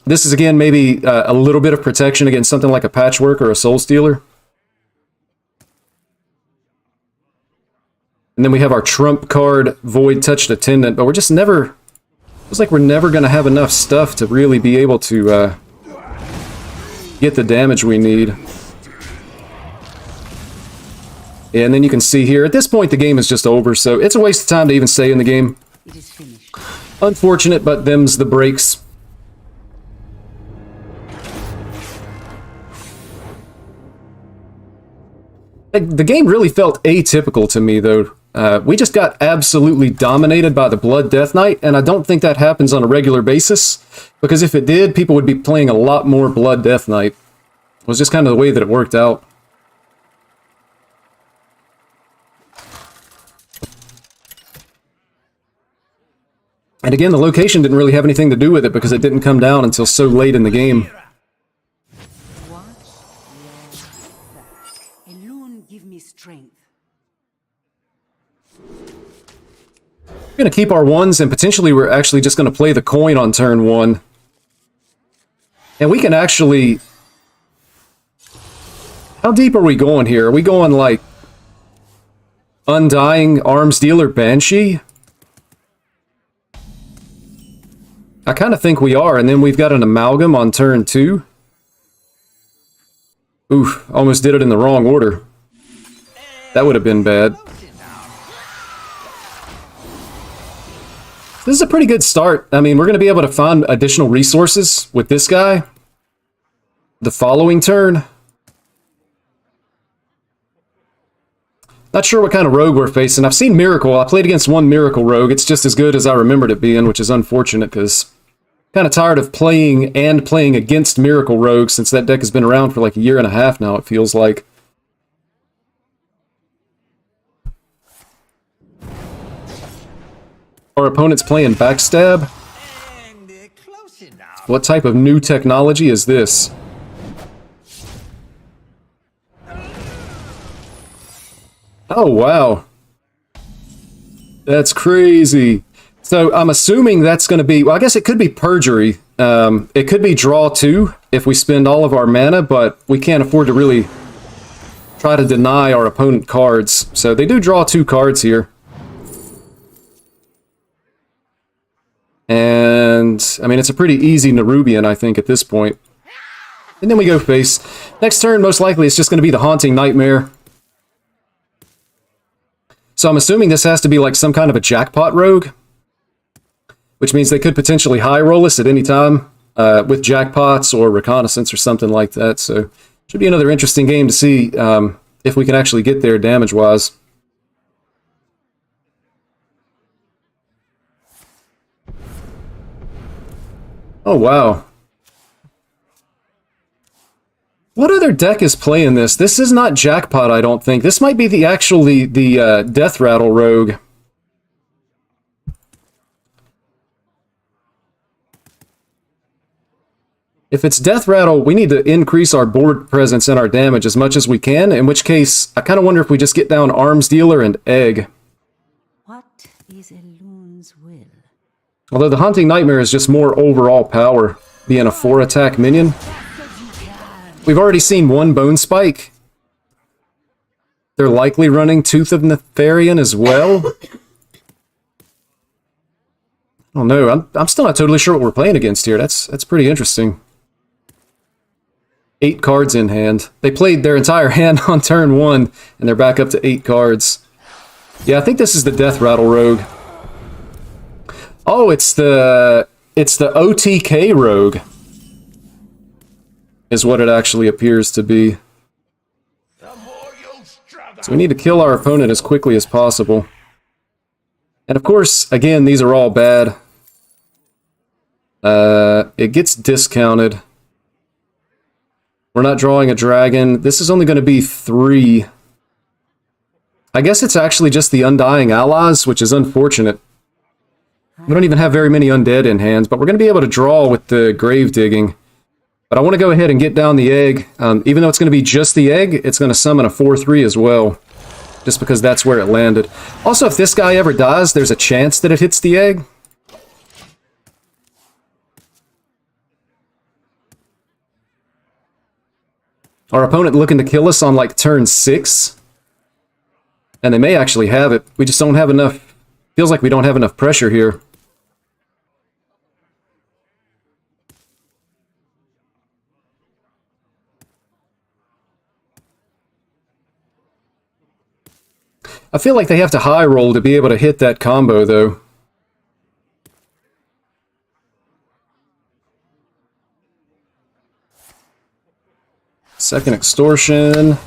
This is, again, maybe a little bit of protection against something like a Patchwork or a Soul Stealer. And then we have our trump card, Void Touched Attendant, but we're just never... It's like we're never going to have enough stuff to really be able to get the damage we need. Yeah, and then you can see here, at this point the game is just over, so it's a waste of time to even stay in the game. It is finished. Unfortunate, but them's the breaks. The game really felt atypical to me, though. We just got absolutely dominated by the Blood Death Knight, and I don't think that happens on a regular basis, because if it did, people would be playing a lot more Blood Death Knight. It was just kind of the way that it worked out. And again, the location didn't really have anything to do with it, because it didn't come down until so late in the game. Give me strength. We're going to keep our ones, and potentially we're actually just going to play the coin on turn 1. And we can actually... How deep are we going here? Are we going like Undying, Arms Dealer, Banshee? I kind of think we are, and then we've got an Amalgam on turn 2. Oof, almost did it in the wrong order. That would have been bad. This is a pretty good start. I mean, we're going to be able to find additional resources with this guy the following turn. Not sure what kind of rogue we're facing. I've seen Miracle. I played against one Miracle rogue. It's just as good as I remembered it being, which is unfortunate because I'm kind of tired of playing against Miracle rogues since that deck has been around for like a year and a half now, it feels like. Our opponent's playing Backstab. What type of new technology is this? Oh, wow. That's crazy. So I'm assuming that's going to be... Well, I guess it could be Perjury. It could be Draw 2 if we spend all of our mana, but we can't afford to really try to deny our opponent cards. So they do draw 2 cards here. And, I mean, it's a pretty easy Nerubian, I think, at this point. And then we go face. Next turn, most likely, it's just going to be the Haunting Nightmare. So I'm assuming this has to be like some kind of a jackpot rogue. Which means they could potentially high roll us at any time with jackpots or reconnaissance or something like that. So, should be another interesting game to see if we can actually get there damage-wise. Oh, wow. What other deck is playing this? This is not Jackpot, I don't think. This might be the Death Rattle Rogue. If it's Death Rattle, we need to increase our board presence and our damage as much as we can, in which case, I kind of wonder if we just get down Arms Dealer and Egg. What is a loon's will? Although the Haunting Nightmare is just more overall power, being a 4-attack minion. We've already seen one Bone Spike. They're likely running Tooth of Nefarian as well. I don't know. I'm still not totally sure what we're playing against here. That's pretty interesting. 8 cards in hand. They played their entire hand on turn 1, and they're back up to 8 cards. Yeah, I think this is the Death Rattle Rogue. Oh, it's the OTK Rogue, is what it actually appears to be. So we need to kill our opponent as quickly as possible. And of course, again, these are all bad. It gets discounted. We're not drawing a dragon. This is only going to be 3. I guess it's actually just the Undying Allies, which is unfortunate. We don't even have very many undead in hands, but we're going to be able to draw with the grave digging. But I want to go ahead and get down the egg. Even though it's going to be just the egg, it's going to summon a 4/3 as well, just because that's where it landed. Also, if this guy ever dies, there's a chance that it hits the egg. Our opponent looking to kill us on like turn 6. And they may actually have it. We just don't have enough. Feels like we don't have enough pressure here. I feel like they have to high roll to be able to hit that combo, though. Second extortion.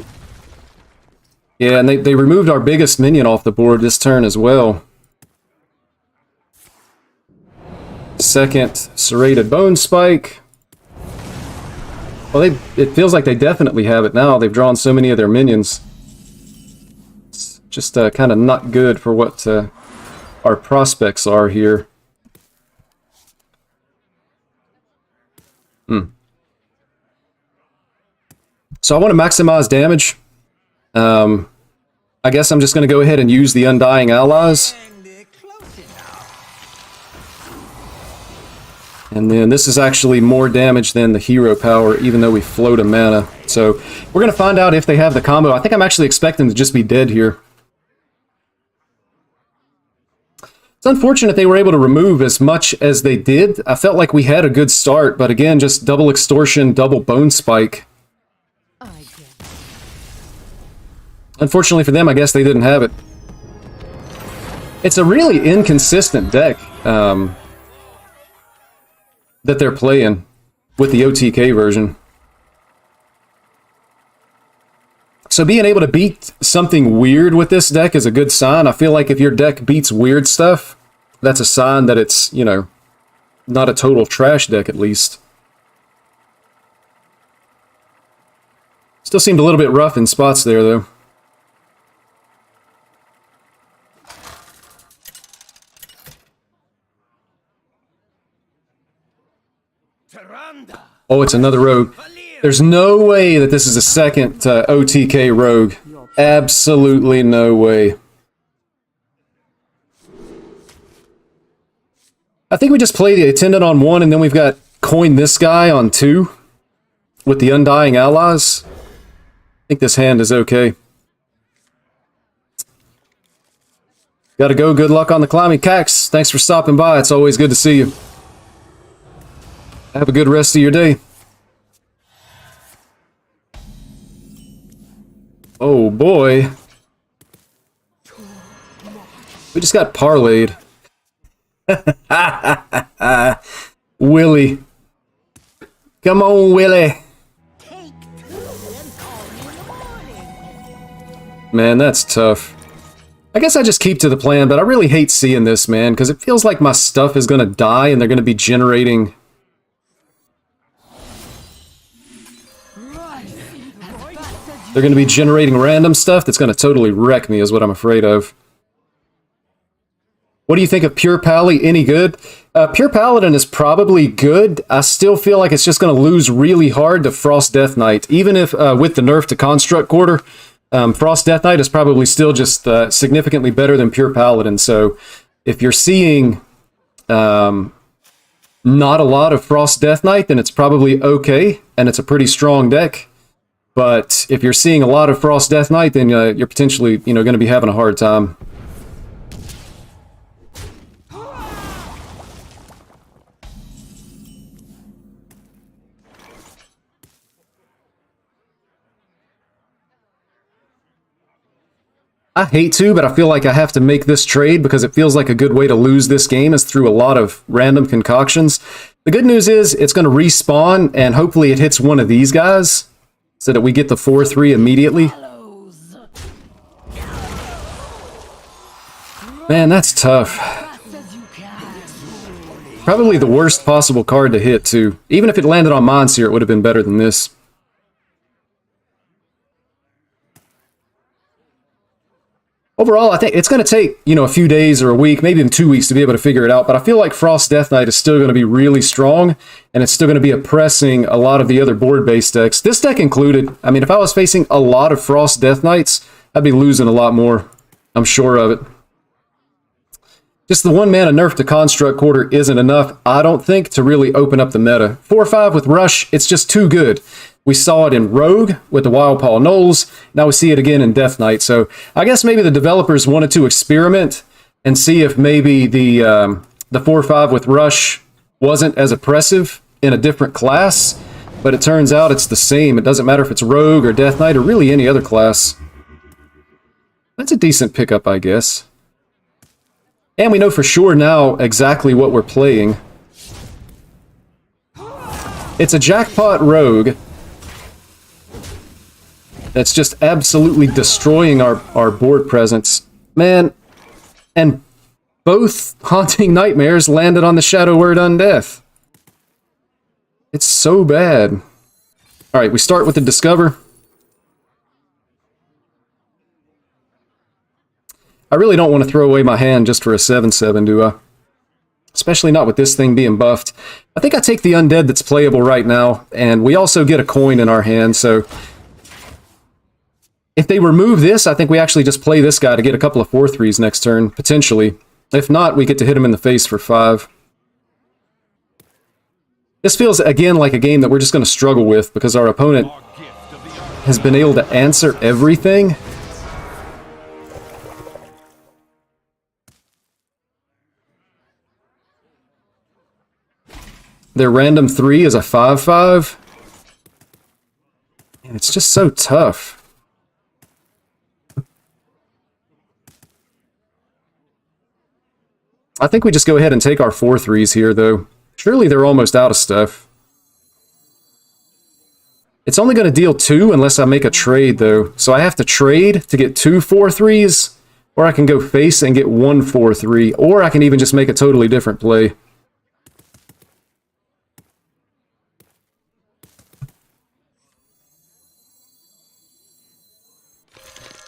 Yeah, and they removed our biggest minion off the board this turn as well. Second serrated bone spike. Well, it feels like they definitely have it now. They've drawn so many of their minions. It's just kind of not good for what our prospects are here. So I want to maximize damage. I guess I'm just going to go ahead and use the Undying Allies. And then this is actually more damage than the hero power, even though we float a mana. So we're going to find out if they have the combo. I think I'm actually expecting to just be dead here. It's unfortunate they were able to remove as much as they did. I felt like we had a good start, but again, just double extortion, double bone spike. Unfortunately for them, I guess they didn't have it. It's a really inconsistent deck that they're playing with the OTK version. So being able to beat something weird with this deck is a good sign. I feel like if your deck beats weird stuff, that's a sign that it's, you know, not a total trash deck at least. Still seemed a little bit rough in spots there, though. Oh, it's another rogue. There's no way that this is a second OTK rogue. Absolutely no way. I think we just play the Attendant on 1, and then we've got coin this guy on 2 with the Undying Allies. I think this hand is okay. Gotta go. Good luck on the climbing. Cax, thanks for stopping by. It's always good to see you. Have a good rest of your day. Oh boy. We just got parlayed. Willie. Come on, Willie. Man, that's tough. I guess I just keep to the plan, but I really hate seeing this, man, because it feels like my stuff is going to die and they're going to be generating... They're going to be generating random stuff that's going to totally wreck me, is what I'm afraid of. What do you think of Pure Pally? Any good? Pure Paladin is probably good. I still feel like it's just going to lose really hard to Frost Death Knight. Even if with the nerf to Construct Quarter, Frost Death Knight is probably still just significantly better than Pure Paladin. So if you're seeing not a lot of Frost Death Knight, then it's probably okay, and it's a pretty strong deck. But if you're seeing a lot of Frost Death Knight, then you're potentially, going to be having a hard time. I hate to, but I feel like I have to make this trade because it feels like a good way to lose this game is through a lot of random concoctions. The good news is it's going to respawn, and hopefully it hits one of these guys so that we get the 4-3 immediately. Man, that's tough. Probably the worst possible card to hit, too. Even if it landed on Monsieur, it would have been better than this. Overall, I think it's going to take, a few days or a week, maybe even 2 weeks to be able to figure it out, but I feel like Frost Death Knight is still going to be really strong, and it's still going to be oppressing a lot of the other board-based decks. This deck included. I mean, if I was facing a lot of Frost Death Knights, I'd be losing a lot more. I'm sure of it. Just the 1-mana nerf to Construct Quarter isn't enough, I don't think, to really open up the meta. 4-5 with Rush, it's just too good. We saw it in Rogue with the Wild Paw Knolls. Now we see it again in Death Knight. So I guess maybe the developers wanted to experiment and see if maybe the 4-5 with Rush wasn't as oppressive in a different class. But it turns out it's the same. It doesn't matter if it's Rogue or Death Knight or really any other class. That's a decent pickup, I guess. And we know for sure now exactly what we're playing. It's a Jackpot Rogue that's just absolutely destroying our board presence. Man, and both Haunting Nightmares landed on the Shadow Word Undeath. It's so bad. Alright, we start with the Discover. I really don't want to throw away my hand just for a 7/7, do I? Especially not with this thing being buffed. I think I take the Undead that's playable right now, and we also get a coin in our hand, so if they remove this, I think we actually just play this guy to get a couple of 4-3s next turn, potentially. If not, we get to hit him in the face for 5. This feels, again, like a game that we're just going to struggle with because our opponent has been able to answer everything. Their random 3 is a 5/5. And it's just so tough. I think we just go ahead and take our 4-3s here, though. Surely they're almost out of stuff. It's only going to deal 2 unless I make a trade, though. So I have to trade to get 2 4-3s, or I can go face and get 1 4-3, or I can even just make a totally different play.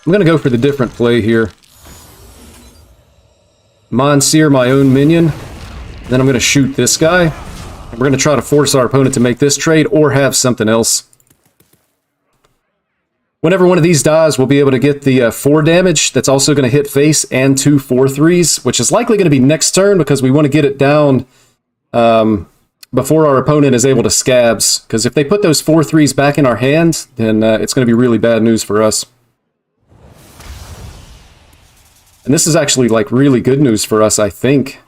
I'm going to go for the different play here. Monsieur, my own minion. Then I'm going to shoot this guy. And we're going to try to force our opponent to make this trade or have something else. Whenever one of these dies, we'll be able to get the 4 damage. That's also going to hit face and 2 4-3s, which is likely going to be next turn because we want to get it down before our opponent is able to scabs. Because if they put those 4-3s back in our hand, then it's going to be really bad news for us. And this is actually, like, really good news for us, I think.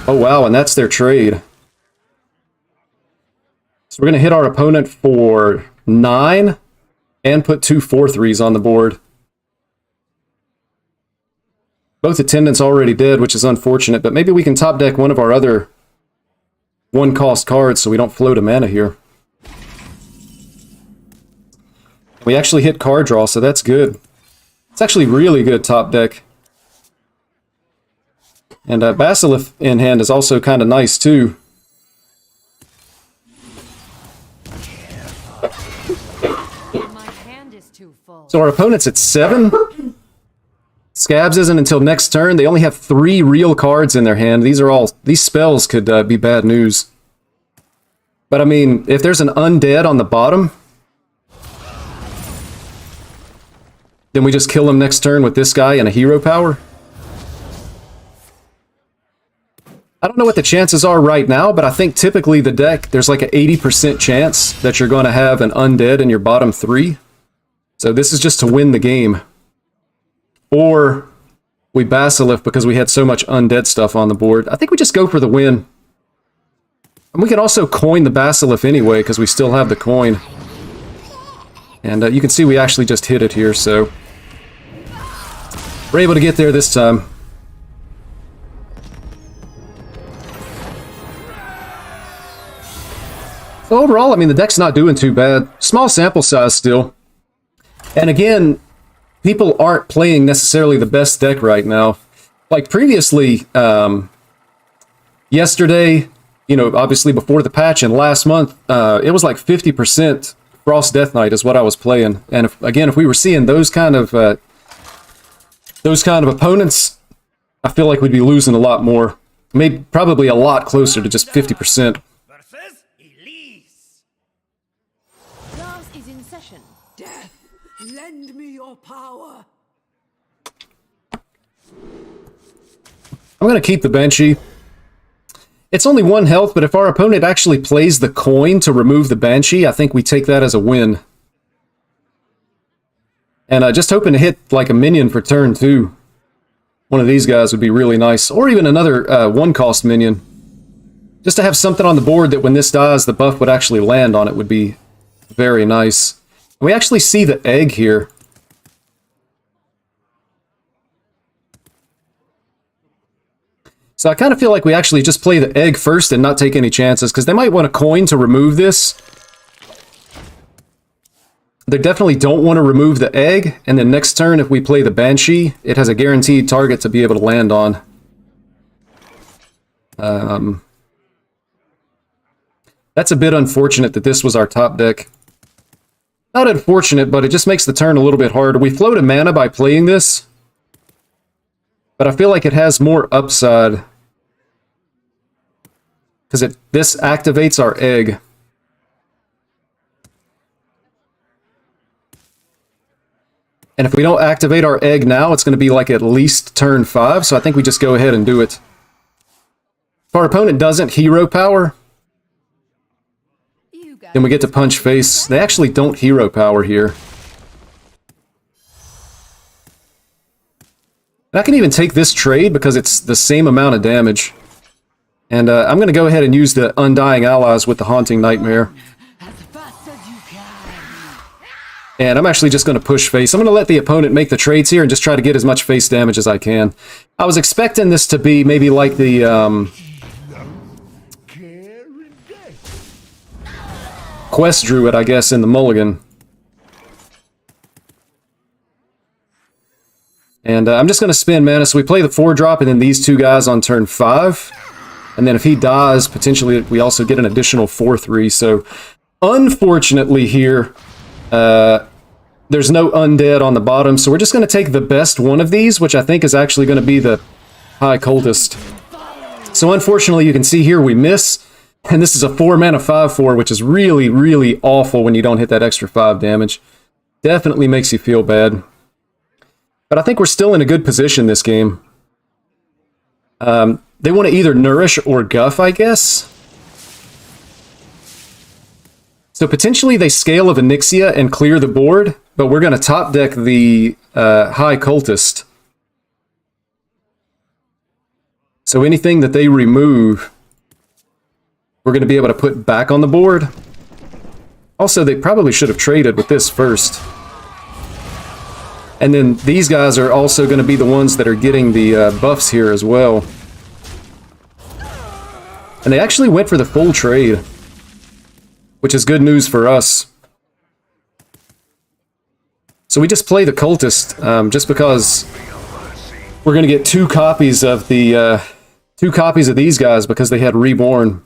Oh, wow, and that's their trade. So we're going to hit our opponent for 9 and put 2 4-3s on the board. Both attendants already dead, which is unfortunate, but maybe we can top deck one of our other 1-cost cards so we don't float a mana here. We actually hit card draw, so that's good. It's actually really good top deck. And Basilisk in hand is also kind of nice, too. My hand is too full. So our opponent's at 7. Scabs isn't until next turn. They only have 3 real cards in their hand. These spells could be bad news. But I mean, if there's an undead on the bottom, then we just kill him next turn with this guy and a hero power. I don't know what the chances are right now, but I think typically the deck, there's like an 80% chance that you're going to have an undead in your bottom 3. So this is just to win the game. Or we Basilisk because we had so much undead stuff on the board. I think we just go for the win. And we can also coin the Basilisk anyway because we still have the coin. And you can see we actually just hit it here, so we're able to get there this time. So overall, I mean, the deck's not doing too bad. Small sample size still. And again, people aren't playing necessarily the best deck right now. Like previously, yesterday, you know, obviously before the patch and last month, it was like 50% Frost Death Knight is what I was playing. And if we were seeing those kind of opponents, I feel like we'd be losing a lot more. Maybe probably a lot closer to just 50%. Versus Elise. Class is in session. Death, lend me your power. I'm going to keep the Banshee. It's only 1 health, but if our opponent actually plays the coin to remove the Banshee, I think we take that as a win. And just hoping to hit like a minion for turn 2. One of these guys would be really nice. Or even another 1-cost minion. Just to have something on the board that when this dies, the buff would actually land on it would be very nice. We actually see the egg here. So I kind of feel like we actually just play the egg first and not take any chances, because they might want a coin to remove this. They definitely don't want to remove the egg, and then next turn if we play the Banshee, it has a guaranteed target to be able to land on. That's a bit unfortunate that this was our top deck. Not unfortunate, but it just makes the turn a little bit harder. We float a mana by playing this, but I feel like it has more upside. Because this activates our egg. And if we don't activate our egg now, it's going to be like at least turn 5, so I think we just go ahead and do it. If our opponent doesn't hero power, then we get to punch face. They actually don't hero power here. And I can even take this trade because it's the same amount of damage. And I'm going to go ahead and use the Undying Allies with the Haunting Nightmare. And I'm actually just going to push face. I'm going to let the opponent make the trades here and just try to get as much face damage as I can. I was expecting this to be maybe like the Quest Druid, I guess, in the Mulligan. And I'm just going to spin mana. So we play the 4-drop and then these 2 guys on turn 5. And then if he dies, potentially we also get an additional 4/3. So unfortunately here, there's no undead on the bottom. So we're just going to take the best one of these, which I think is actually going to be the High Cultist. So unfortunately, you can see here we miss. And this is a 4-mana 5/4, which is really, really awful when you don't hit that extra 5 damage. Definitely makes you feel bad. But I think we're still in a good position this game. They want to either Nourish or Guff, I guess. So potentially they scale of Onyxia and clear the board, but we're going to top deck the High Cultist. So anything that they remove, we're going to be able to put back on the board. Also, they probably should have traded with this first. And then these guys are also going to be the ones that are getting the buffs here as well. And they actually went for the full trade, which is good news for us. So we just play the Cultist, just because we're going to get 2 copies of the 2 copies of these guys because they had Reborn.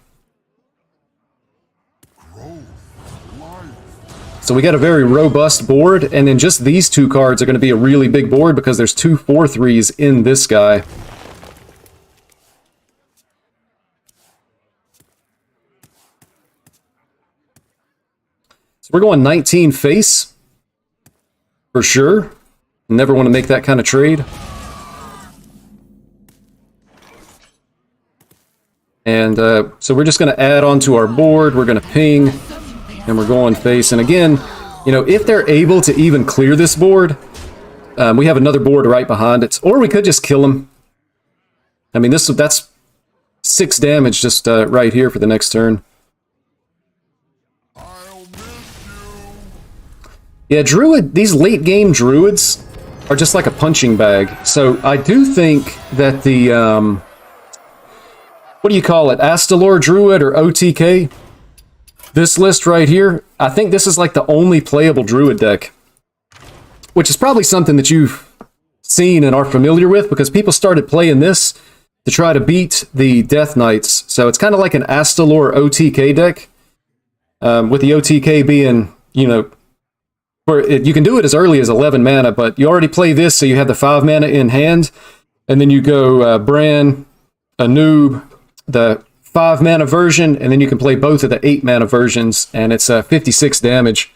So we got a very robust board, and then just these 2 cards are going to be a really big board because there's 2 4/3s in this guy. So we're going 19 face, for sure. Never want to make that kind of trade. And so we're just going to add onto our board. We're going to ping, and we're going face. And again, you know, if they're able to even clear this board, we have another board right behind it. Or we could just kill them. I mean, that's 6 damage just right here for the next turn. Yeah, Druid, these late game Druids are just like a punching bag. So I do think that the, what do you call it? Astalor Druid or OTK? This list right here, I think this is like the only playable Druid deck. Which is probably something that you've seen and are familiar with, because people started playing this to try to beat the Death Knights. So it's kind of like an Astalor OTK deck, with the OTK being, you know, you can do it as early as 11 mana, but you already play this, so you have the 5 mana in hand, and then you go Bran, a noob, the 5 mana version, and then you can play both of the 8 mana versions, and it's 56 damage.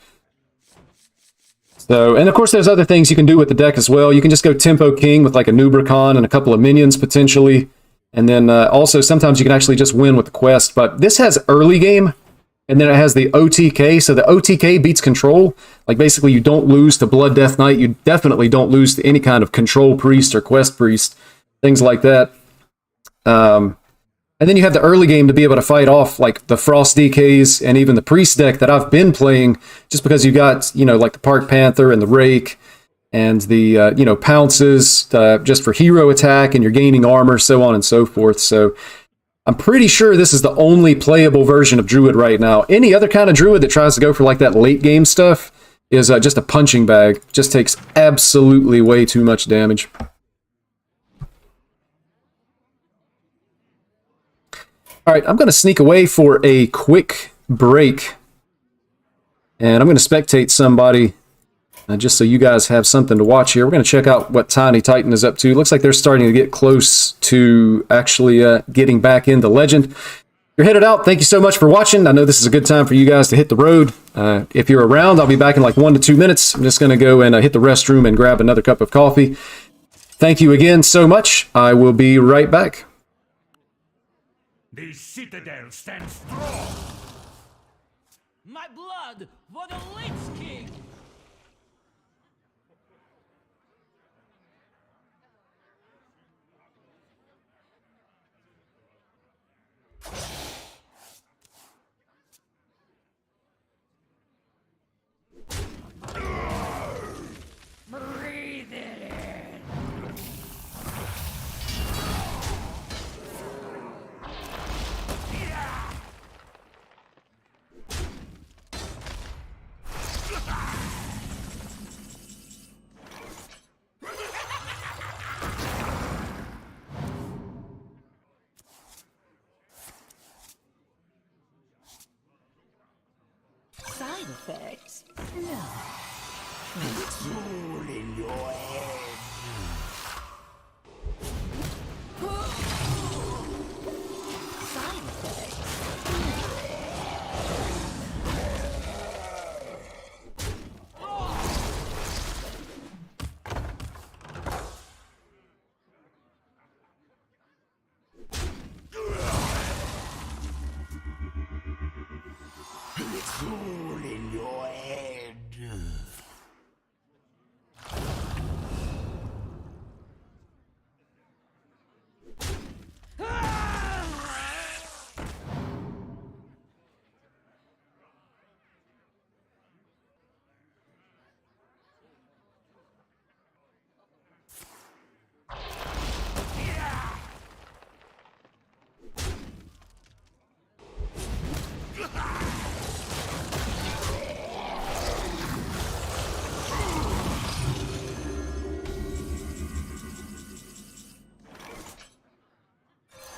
So, and of course there's other things you can do with the deck as well. You can just go Tempo King with like a Nubricon and a couple of minions potentially. And then also sometimes you can actually just win with the quest. But this has early game, and then it has the OTK. So the OTK beats control. Like basically you don't lose to Blood Death Knight. You definitely don't lose to any kind of control priest or quest priest. Things like that. And then you have the early game to be able to fight off like the Frost DKs and even the Priest deck that I've been playing, just because you got, you know, like the Park Panther and the Rake and the, you know, Pounces just for hero attack, and you're gaining armor, so on and so forth. So I'm pretty sure this is the only playable version of Druid right now. Any other kind of Druid that tries to go for like that late game stuff is just a punching bag. Just takes absolutely way too much damage. All right, I'm going to sneak away for a quick break, and I'm going to spectate somebody just so you guys have something to watch here. We're going to check out what Tiny Titan is up to. Looks like they're starting to get close to actually getting back into Legend. You're headed out. Thank you so much for watching. I know this is a good time for you guys to hit the road. If you're around, I'll be back in like 1 to 2 minutes. I'm just going to go and hit the restroom and grab another cup of coffee. Thank you again so much. I will be right back. The citadel stands strong. My blood for the Lich King. Breathe it in. Side effects? No. It's all in your head. Side effects? It's all in your head.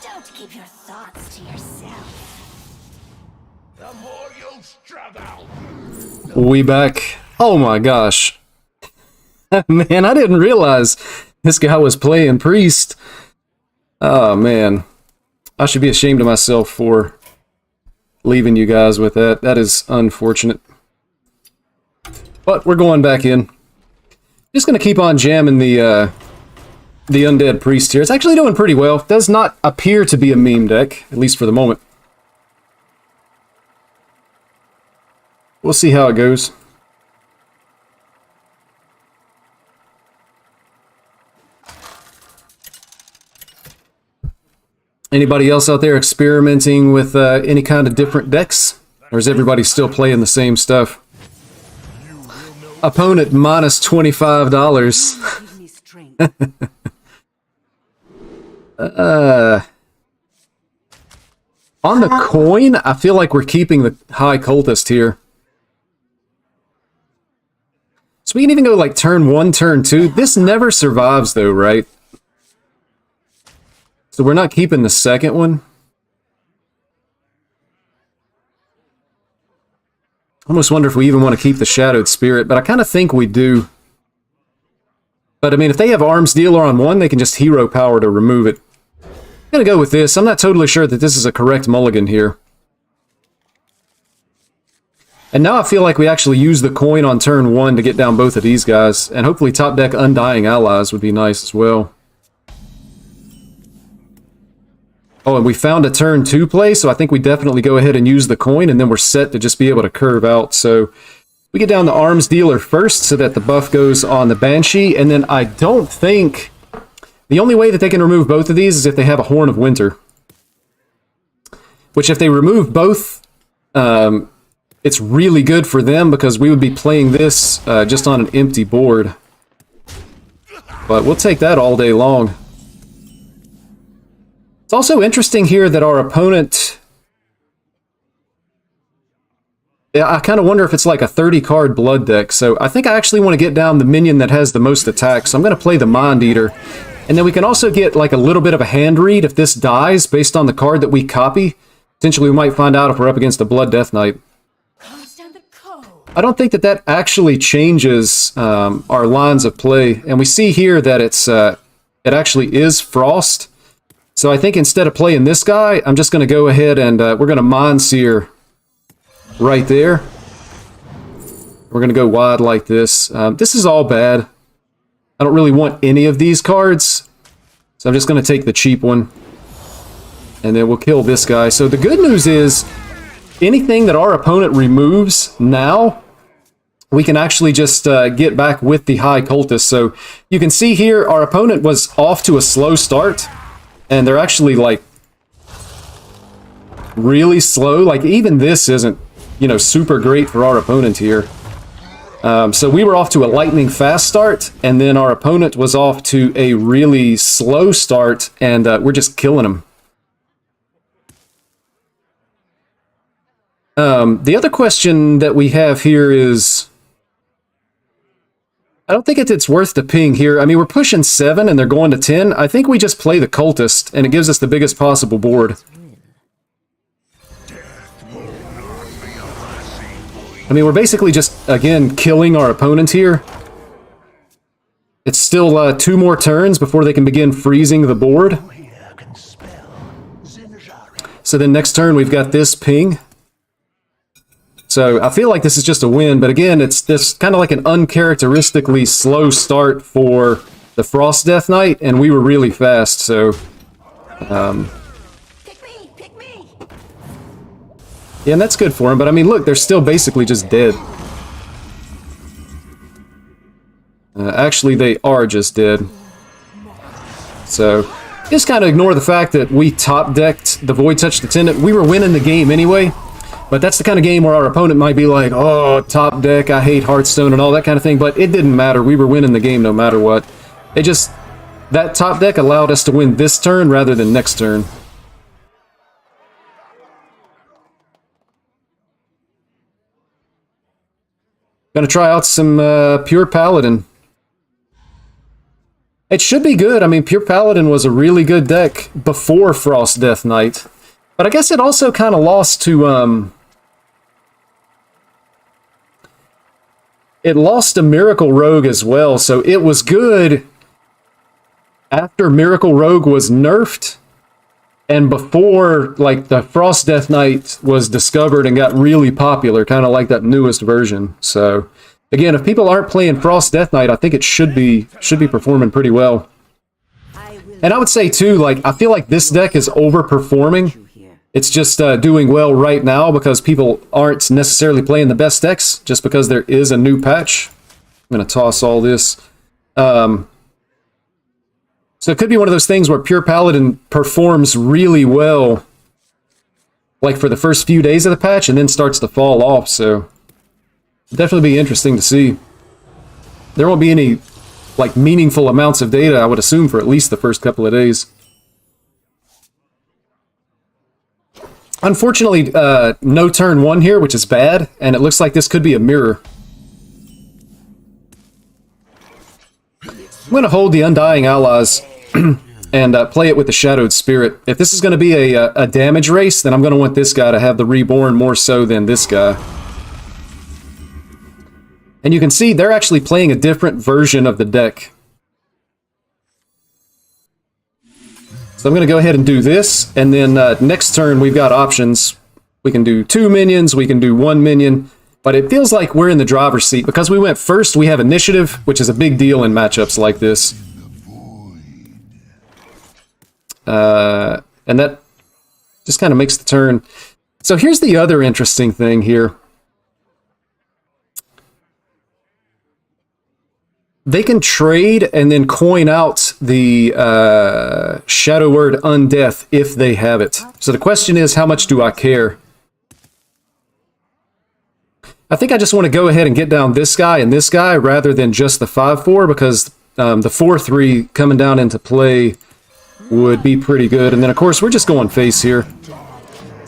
Don't keep your thoughts to yourself. The more you struggle. We back. Oh my gosh. Man, I didn't realize this guy was playing Priest. Oh man. I should be ashamed of myself for leaving you guys with that. That is unfortunate. But we're going back in. Just going to keep on jamming the Undead Priest here. It's actually doing pretty well. It does not appear to be a meme deck, at least for the moment. We'll see how it goes. Anybody else out there experimenting with any kind of different decks? Or is everybody still playing the same stuff? You will know Opponent minus $25. Give me strength. On the coin, I feel like we're keeping the high cultist here. So we can even go like turn 1, turn 2. This never survives though, right? So we're not keeping the second one. I almost wonder if we even want to keep the Shadowed Spirit, but I kind of think we do. But I mean, if they have Arms Dealer on one, they can just hero power to remove it. I'm going to go with this. I'm not totally sure that this is a correct mulligan here. And now I feel like we actually use the coin on turn 1 to get down both of these guys. And hopefully top deck Undying Allies would be nice as well. Oh, and we found a turn 2 play, so I think we definitely go ahead and use the coin, and then we're set to just be able to curve out. So we get down the Arms Dealer first so that the buff goes on the Banshee, and then I don't think... The only way that they can remove both of these is if they have a Horn of Winter. Which if they remove both, it's really good for them because we would be playing this just on an empty board. But we'll take that all day long. It's also interesting here that our opponent... I kind of wonder if it's like a 30-card blood deck. So I think I actually want to get down the minion that has the most attack. So I'm going to play the Mind Eater. And then we can also get like a little bit of a hand read if this dies based on the card that we copy. Potentially we might find out if we're up against a Blood Death Knight. I don't think that that actually changes our lines of play. And we see here that it actually is Frost. So I think instead of playing this guy, I'm just going to go ahead and we're going to Mind Seer right there. We're going to go wide like this. This is all bad. I don't really want any of these cards. So I'm just going to take the cheap one. And then we'll kill this guy. So the good news is, anything that our opponent removes now, we can actually just get back with the high cultist. So you can see here, our opponent was off to a slow start. And they're actually like really slow. Like even this isn't, you know, super great for our opponent here. So we were off to a lightning fast start, and then our opponent was off to a really slow start, and we're just killing them. The other question that we have here is, I don't think it's worth the ping here. I mean, we're pushing 7 and they're going to 10. I think we just play the cultist, and it gives us the biggest possible board. I mean, we're basically just, again, killing our opponent here. It's still 2 more turns before they can begin freezing the board. So then next turn we've got this ping. So I feel like this is just a win, but again, it's this kind of like an uncharacteristically slow start for the Frost Death Knight, and we were really fast, so... Pick me! Yeah, and that's good for him, but I mean, look, they're still basically just dead. Actually, they are just dead. So, just kind of ignore the fact that we top-decked the Void Touch Attendant. We were winning the game anyway, but that's the kind of game where our opponent might be like, oh, top deck, I hate Hearthstone and all that kind of thing, but it didn't matter. We were winning the game no matter what. It just... that top deck allowed us to win this turn rather than next turn. Gonna try out some Pure Paladin. It should be good. I mean, Pure Paladin was a really good deck before Frost Death Knight. But I guess it also kind of lost to... it lost to Miracle Rogue as well, so it was good after Miracle Rogue was nerfed, and before, like, the Frost Death Knight was discovered and got really popular, kind of like that newest version. So, again, if people aren't playing Frost Death Knight, I think it should be performing pretty well. And I would say, too, like, I feel like this deck is overperforming. It's just doing well right now because people aren't necessarily playing the best decks, just because there is a new patch. I'm going to toss all this. So it could be one of those things where Pure Paladin performs really well, like for the first few days of the patch, and then starts to fall off, so definitely be interesting to see. there won't be any like meaningful amounts of data, I would assume, for at least the first couple of days. Unfortunately, no turn 1 here, which is bad, and it looks like this could be a mirror. I'm going to hold the Undying Allies and play it with the Shadowed Spirit. If this is going to be a damage race, then I'm going to want this guy to have the Reborn more so than this guy. And you can see they're actually playing a different version of the deck. So I'm going to go ahead and do this, and then next turn we've got options. We can do 2 minions, we can do 1 minion, but it feels like we're in the driver's seat. Because we went first, we have initiative, which is a big deal in matchups like this. And that just kind of makes the turn. So here's the other interesting thing here. They can trade and then coin out the Shadow Word Undeath if they have it. So the question is, how much do I care? I think I just want to go ahead and get down this guy and this guy rather than just the 5/4, because the 4/3 coming down into play would be pretty good. And then, of course, we're just going face here.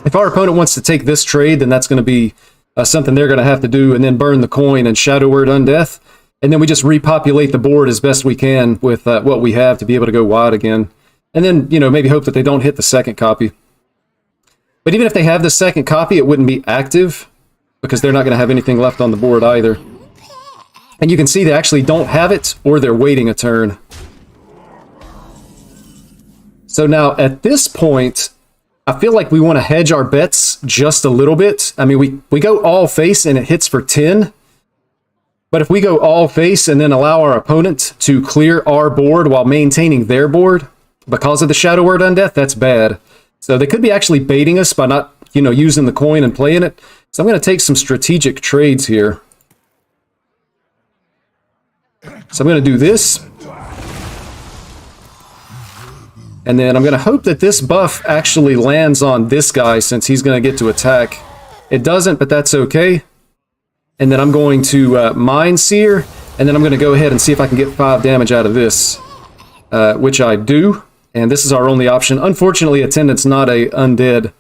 If our opponent wants to take this trade, then that's going to be something they're going to have to do, and then burn the coin and Shadow Word Undeath. And then we just repopulate the board as best we can with what we have to be able to go wide again. And then, you know, maybe hope that they don't hit the second copy. But even if they have the second copy, it wouldn't be active, because they're not going to have anything left on the board either. And you can see they actually don't have it, or they're waiting a turn. So now, at this point, I feel like we want to hedge our bets just a little bit. I mean, we go all face and it hits for 10. But if we go all face and then allow our opponent to clear our board while maintaining their board because of the Shadow Word Undeath, that's bad. So they could be actually baiting us by not, you know, using the coin and playing it. So I'm going to take some strategic trades here. So I'm going to do this. And then I'm going to hope that this buff actually lands on this guy, since he's going to get to attack. It doesn't, but that's okay. And then I'm going to Mind Seer, and then I'm going to go ahead and see if I can get 5 damage out of this, which I do. And this is our only option. Unfortunately, Attendant's not a undead,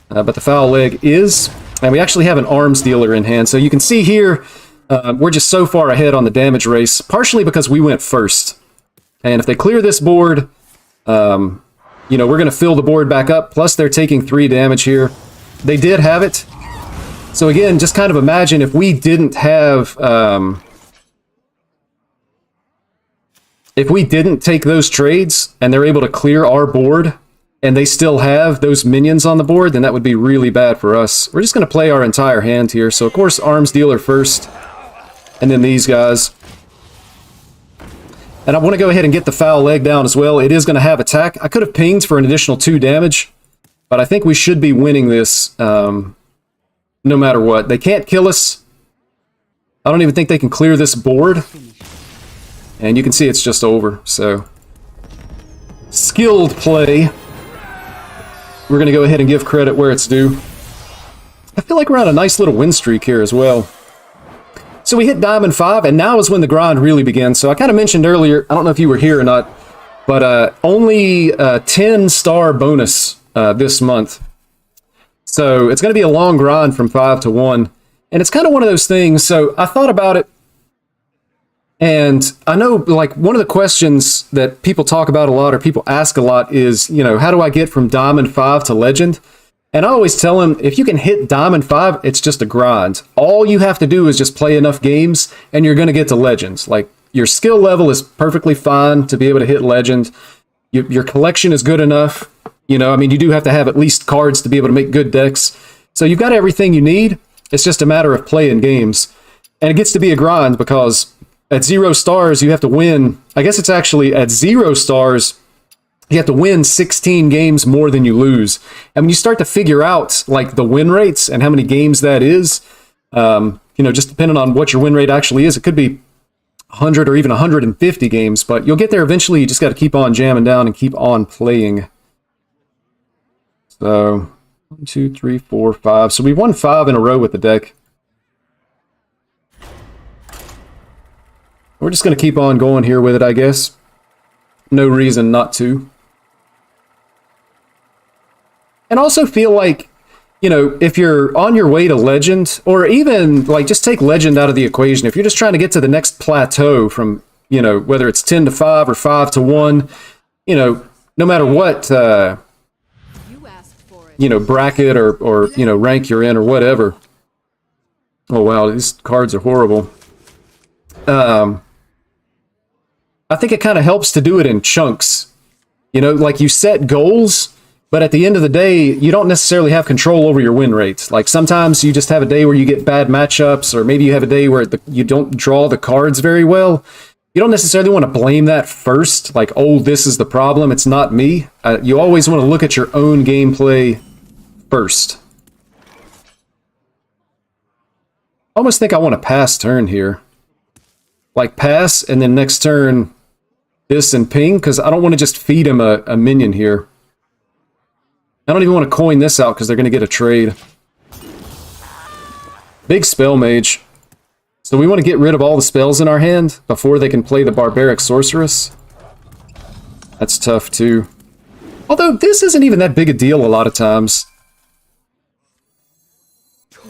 but the Foul Leg is. And we actually have an Arms Dealer in hand. So you can see here, we're just so far ahead on the damage race, partially because we went first. And if they clear this board, you know, we're going to fill the board back up. Plus, they're taking 3 damage here. They did have it. So again, just kind of imagine if we didn't have, if we didn't take those trades and they're able to clear our board and they still have those minions on the board, then that would be really bad for us. We're just going to play our entire hand here. So of course, Arms Dealer first, and then these guys. And I want to go ahead and get the Foul Leg down as well. It is going to have attack. I could have pinged for an additional 2 damage, but I think we should be winning this, no matter what. They can't kill us. I don't even think they can clear this board. And you can see it's just over, so. Skilled play. We're going to go ahead and give credit where it's due. I feel like we're on a nice little win streak here as well. So we hit Diamond 5, and now is when the grind really begins. So I kind of mentioned earlier, I don't know if you were here or not, but only 10-star bonus this month. So it's going to be a long grind from 5 to 1. And it's kind of one of those things. So I thought about it. And I know, like, one of the questions that people talk about a lot, or people ask a lot, is, you know, how do I get from Diamond 5 to Legend? And I always tell them, if you can hit Diamond 5, it's just a grind. All you have to do is just play enough games, and you're going to get to Legends. Like, your skill level is perfectly fine to be able to hit Legend. Your collection is good enough. You know, I mean, you do have to have at least cards to be able to make good decks. So you've got everything you need. It's just a matter of playing games. And it gets to be a grind because at 0 stars, you have to win. I guess it's actually at 0 stars, you have to win 16 games more than you lose. And when you start to figure out, like, the win rates and how many games that is, you know, just depending on what your win rate actually is, it could be 100 or even 150 games. But you'll get there eventually. You just got to keep on jamming down and keep on playing. So, 1, 2, 3, 4, 5. So we won 5 in a row with the deck. We're just going to keep on going here with it, I guess. No reason not to. And also feel like, you know, if you're on your way to Legend, or even, like, just take Legend out of the equation. If you're just trying to get to the next plateau from, you know, whether it's 10 to 5 or 5 to 1, you know, no matter what, you know, bracket or, you know, rank you're in or whatever. Oh, wow, these cards are horrible. I think it kind of helps to do it in chunks. You know, like you set goals, but at the end of the day, you don't necessarily have control over your win rates. Like sometimes you just have a day where you get bad matchups, or maybe you have a day where you don't draw the cards very well. You don't necessarily want to blame that first, like, oh, this is the problem, it's not me. You always want to look at your own gameplay first. I almost think I want to pass turn here. Like pass, and then next turn, this and ping, because I don't want to just feed him a minion here. I don't even want to coin this out, because they're going to get a trade. Big spell mage. So we want to get rid of all the spells in our hand before they can play the barbaric sorceress. That's tough too. Although this isn't even that big a deal a lot of times. So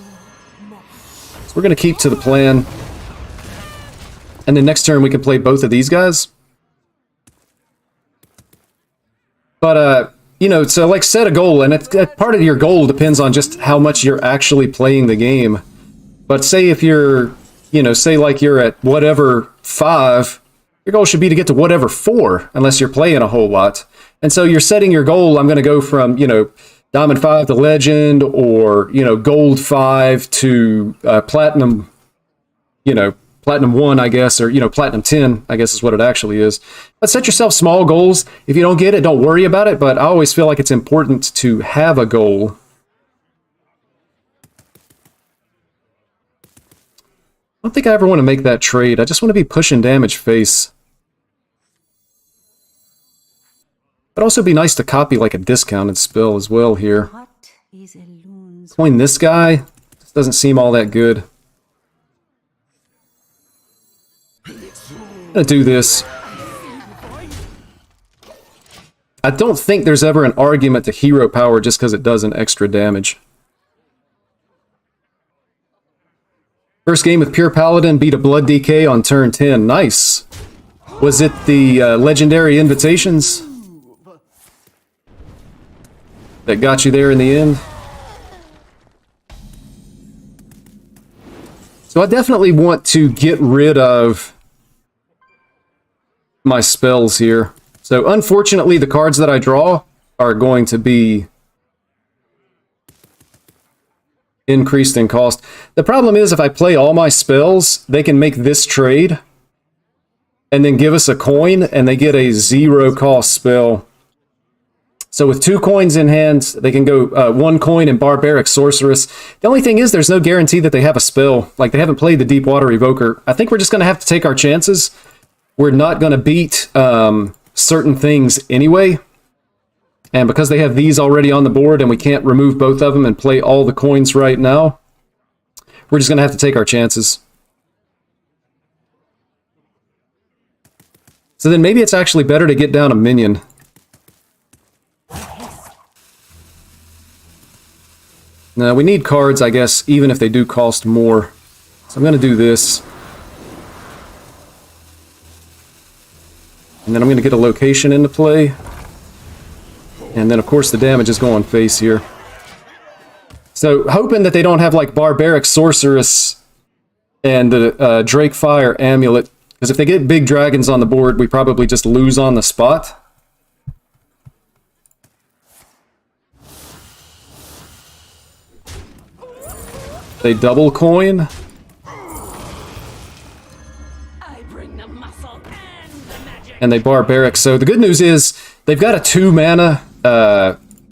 we're going to keep to the plan. And then next turn we can play both of these guys. But, you know, so like set a goal, and part of your goal depends on just how much you're actually playing the game. But say if you're, you know, say like you're at whatever 5, your goal should be to get to whatever 4, unless you're playing a whole lot. And so you're setting your goal, I'm going to go from, you know, Diamond 5 to Legend, or, you know, Gold 5 to Platinum, you know, Platinum 1, I guess, or, you know, Platinum 10, I guess is what it actually is. But set yourself small goals. If you don't get it, don't worry about it, but I always feel like it's important to have a goal. I don't think I ever want to make that trade. I just want to be pushing damage face. It'd also be nice to copy like a discounted spell as well here. What is a loon's Coin this guy. This doesn't seem all that good. I'm gonna do this. I don't think there's ever an argument to hero power just because it does an extra damage. First game with Pure Paladin, beat a Blood DK on turn 10. Nice. Was it the Legendary Invitations that got you there in the end? So I definitely want to get rid of my spells here. So unfortunately, the cards that I draw are going to be increased in cost. The problem is if I play all my spells, they can make this trade and then give us a coin, and they get a 0 cost spell. So with 2 coins in hand, they can go 1 coin and Barbaric Sorceress. The only thing is there's no guarantee that they have a spell. Like, they haven't played the Deepwater Evoker. I think we're just going to have to take our chances. We're not going to beat certain things anyway. And because they have these already on the board and we can't remove both of them and play all the coins right now, we're just going to have to take our chances. So then maybe it's actually better to get down a minion. Now, we need cards, I guess, even if they do cost more. So I'm going to do this. And then I'm going to get a location into play. And then, of course, the damage is going face here. So, hoping that they don't have, like, Barbaric Sorceress and the Drake Fire Amulet. Because if they get big dragons on the board, we probably just lose on the spot. They double coin. I bring the muscle and the magic. And they Barbaric. So the good news is they've got a 2 mana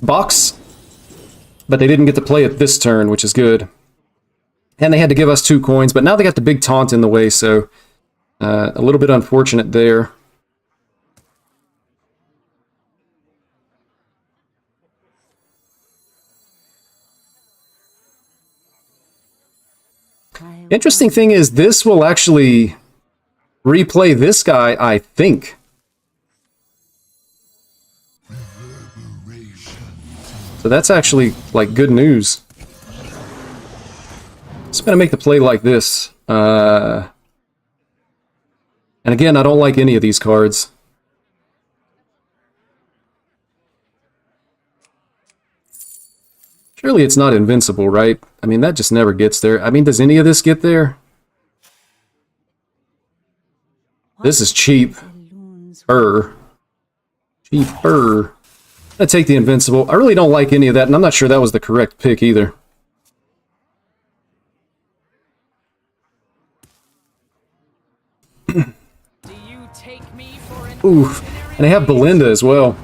box, but they didn't get to play it this turn, which is good. And they had to give us 2 coins, but now they got the big taunt in the way, so a little bit unfortunate there. Interesting thing is this will actually replay this guy, I think. So that's actually, like, good news. So I'm going to make the play like this. And again, I don't like any of these cards. Surely it's not invincible, right? I mean, that just never gets there. I mean, does any of this get there? This is cheap. Cheaper. I'm gonna take the invincible. I really don't like any of that, and I'm not sure that was the correct pick either. Do you take me for an Oof. And they have Belinda as well.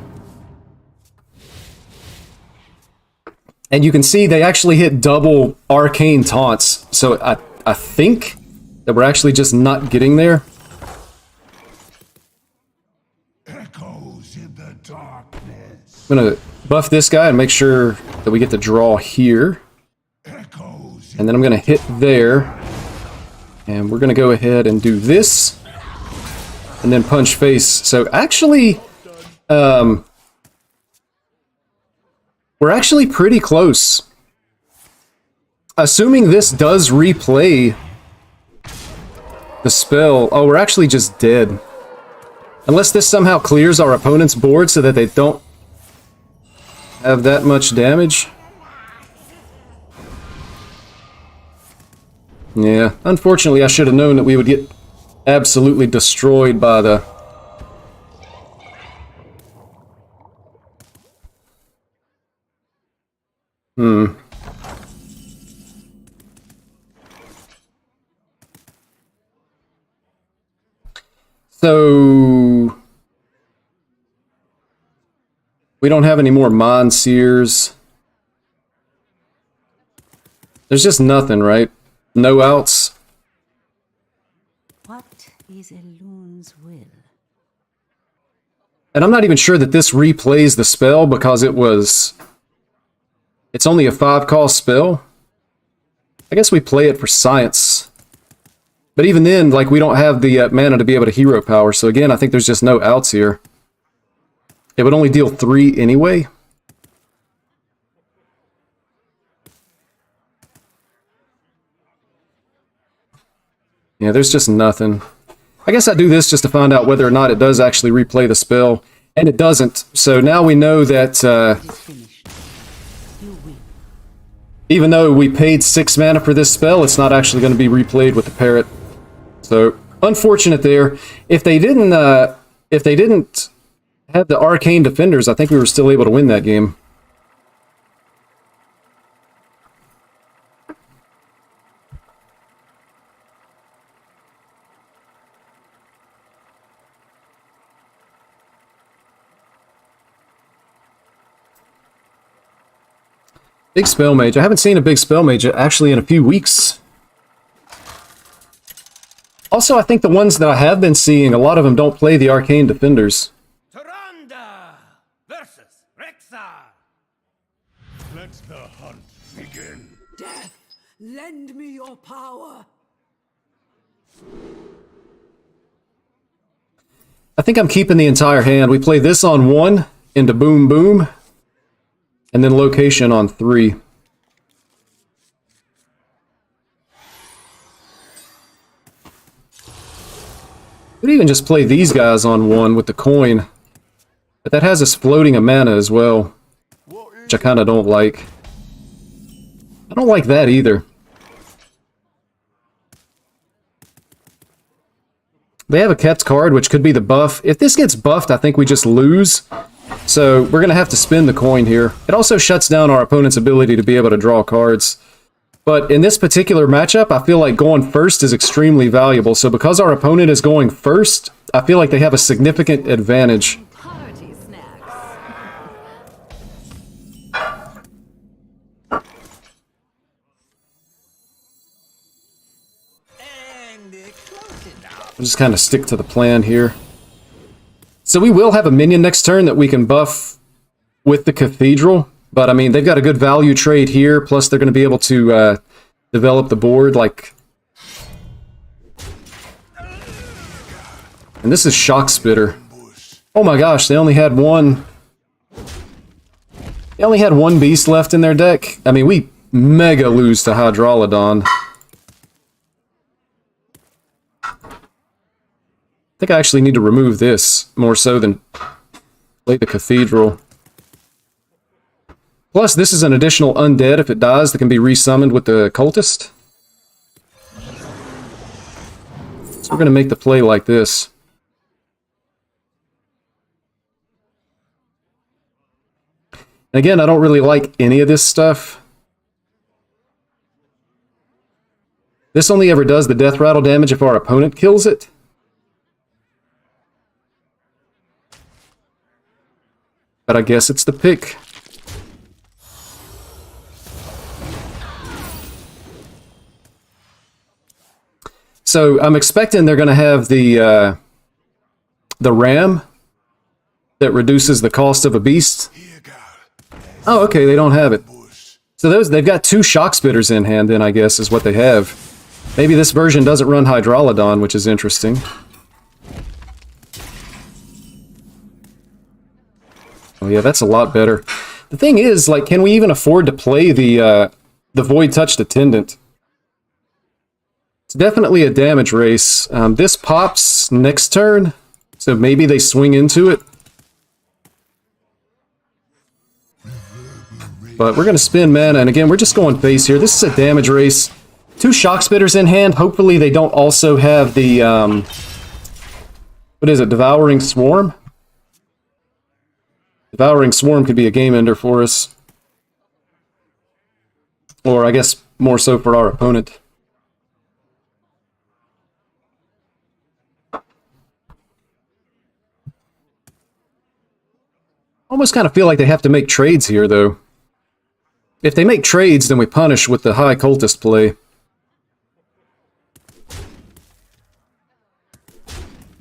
And you can see they actually hit double arcane taunts. So I think that we're actually just not getting there. Echoes in the darkness. I'm gonna buff this guy and make sure that we get the draw here. Echoes. And then I'm gonna hit there. And we're gonna go ahead and do this. And then punch face. So actually, we're actually pretty close. Assuming this does replay the spell. Oh, we're actually just dead. Unless this somehow clears our opponent's board so that they don't have that much damage. Yeah, unfortunately I should have known that we would get absolutely destroyed by the... So... we don't have any more Mind Seers. There's just nothing, right? No outs. What is a loon's will? And I'm not even sure that this replays the spell because it's only a 5-cost spell. I guess we play it for science. But even then, like, we don't have the mana to be able to hero power. So again, I think there's just no outs here. It would only deal 3 anyway. Yeah, there's just nothing. I guess I do this just to find out whether or not it does actually replay the spell. And it doesn't. So now we know that even though we paid 6 mana for this spell, it's not actually going to be replayed with the parrot. So unfortunate there. If they didn't have the arcane defenders, I think we were still able to win that game. Big spell mage. I haven't seen a big spell mage actually in a few weeks. Also, I think the ones that I have been seeing, a lot of them don't play the arcane defenders. Tyrande versus Rexar. Let the hunt begin. Death, lend me your power. I think I'm keeping the entire hand. We play this on 1 into boom boom. And then location on 3. Could even just play these guys on 1 with the coin. But that has us floating a mana as well. Which I kind of don't like. I don't like that either. They have a Ket's card, which could be the buff. If this gets buffed, I think we just lose. So we're going to have to spin the coin here. It also shuts down our opponent's ability to be able to draw cards. But in this particular matchup, I feel like going first is extremely valuable. So because our opponent is going first, I feel like they have a significant advantage. Party snacks. We'll just kind of stick to the plan here. So we will have a minion next turn that we can buff with the Cathedral. But, I mean, they've got a good value trade here. Plus, they're going to be able to develop the board. Like, And this is Shock Spitter. Oh my gosh, they only had one... They only had one beast left in their deck. I mean, we mega lose to Hydralodon. I think I actually need to remove this more so than play the Cathedral. Plus, this is an additional undead if it dies that can be resummoned with the Cultist. So we're going to make the play like this. And again, I don't really like any of this stuff. This only ever does the death rattle damage if our opponent kills it. But I guess it's the pick. So I'm expecting they're going to have the ram that reduces the cost of a beast. Oh, okay, they don't have it. So they've got two Shock Spitters in hand then, I guess, is what they have. Maybe this version doesn't run Hydralodon, which is interesting. Oh yeah, that's a lot better. The thing is, like, can we even afford to play the Void Touched Attendant? It's definitely a damage race. This pops next turn, so maybe they swing into it. But we're going to spend mana, and again, we're just going face here. This is a damage race. Two Shock Spitters in hand. Hopefully they don't also have the, what is it, Devouring Swarm? Devouring Swarm could be a game ender for us. Or I guess more so for our opponent. Almost kind of feel like they have to make trades here, though. If they make trades, then we punish with the high cultist play.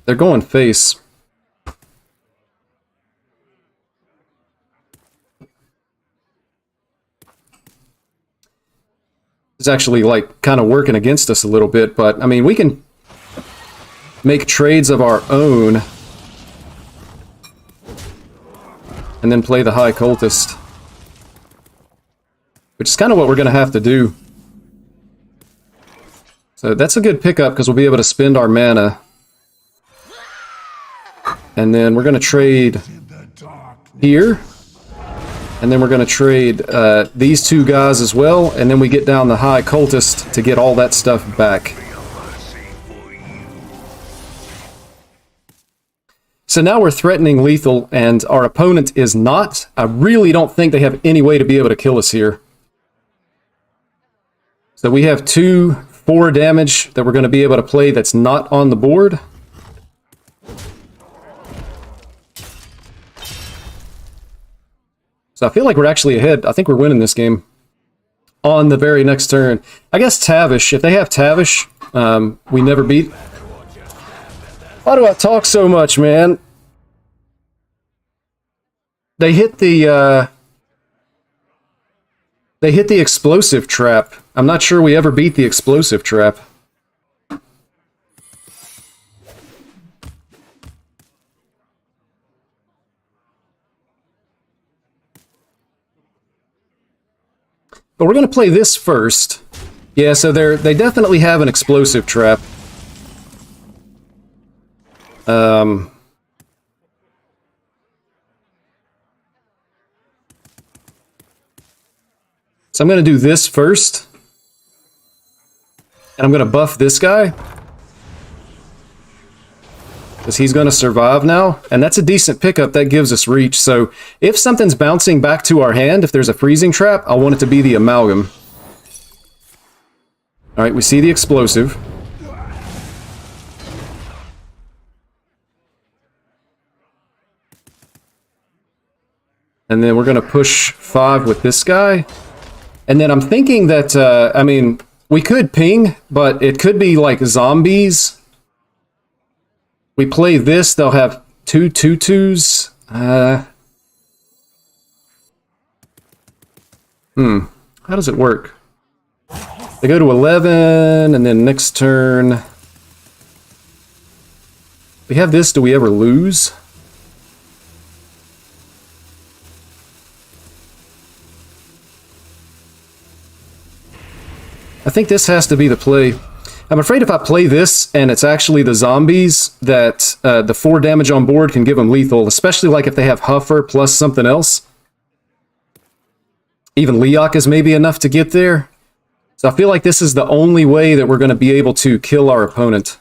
They're going face. It's actually, like, kind of working against us a little bit, but, I mean, we can make trades of our own and then play the high cultist. Which is kind of what we're going to have to do. So that's a good pickup because we'll be able to spend our mana. And then we're going to trade here. And then we're going to trade these two guys as well. And then we get down the high cultist to get all that stuff back. So now we're threatening lethal and our opponent is not. I really don't think they have any way to be able to kill us here. So we have 4 damage that we're going to be able to play that's not on the board. So I feel like we're actually ahead. I think we're winning this game on the very next turn. I guess Tavish, if they have Tavish, we never beat. Why do I talk so much, man? They hit the explosive trap. I'm not sure we ever beat the explosive trap. But we're going to play this first. Yeah, so they definitely have an explosive trap. So I'm going to do this first. And I'm going to buff this guy. Because he's going to survive now. And that's a decent pickup. That gives us reach. So if something's bouncing back to our hand, if there's a freezing trap, I want it to be the amalgam. Alright, we see the explosive. And then we're going to push 5 with this guy. And then I'm thinking that, I mean, we could ping, but it could be like zombies. We play this, they'll have 2 2/2s. How does it work? They go to 11, and then next turn... We have this, do we ever lose? I think this has to be the play. I'm afraid if I play this and it's actually the zombies, that the 4 damage on board can give them lethal, especially like if they have Huffer plus something else. Even Leok is maybe enough to get there. So I feel like this is the only way that we're going to be able to kill our opponent.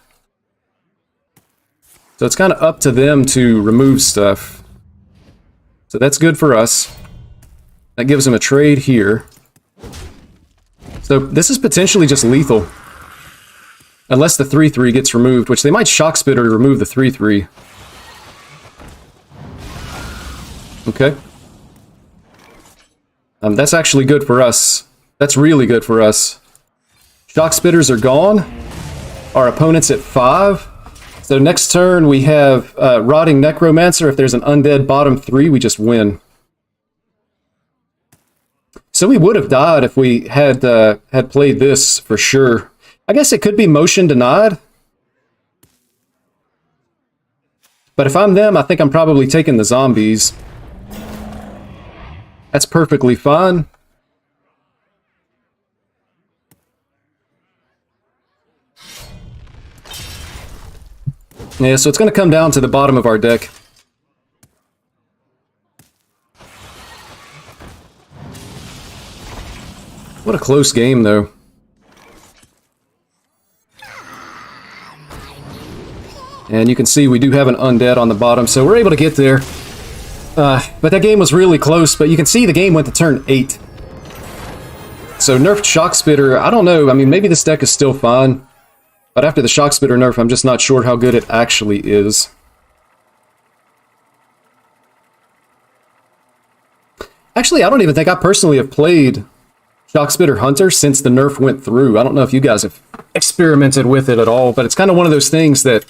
So it's kind of up to them to remove stuff. So that's good for us. That gives them a trade here. So this is potentially just lethal. Unless the 3-3 gets removed, which they might Shock Spitter to remove the 3-3. Okay. That's actually good for us. That's really good for us. Shock Spitters are gone. Our opponent's at 5. So next turn we have Rotting Necromancer. If there's an undead bottom 3, we just win. So we would have died if we had played this for sure. I guess it could be motion denied. But if I'm them, I think I'm probably taking the zombies. That's perfectly fine. Yeah, so it's going to come down to the bottom of our deck. What a close game, though. And you can see we do have an undead on the bottom, so we're able to get there. But that game was really close, but you can see the game went to turn 8. So nerfed Shock Spitter, I don't know, I mean, maybe this deck is still fine. But after the Shock Spitter nerf, I'm just not sure how good it actually is. Actually, I don't even think I personally have played Shock Spitter Hunter since the nerf went through. I don't know if you guys have experimented with it at all, but it's kind of one of those things that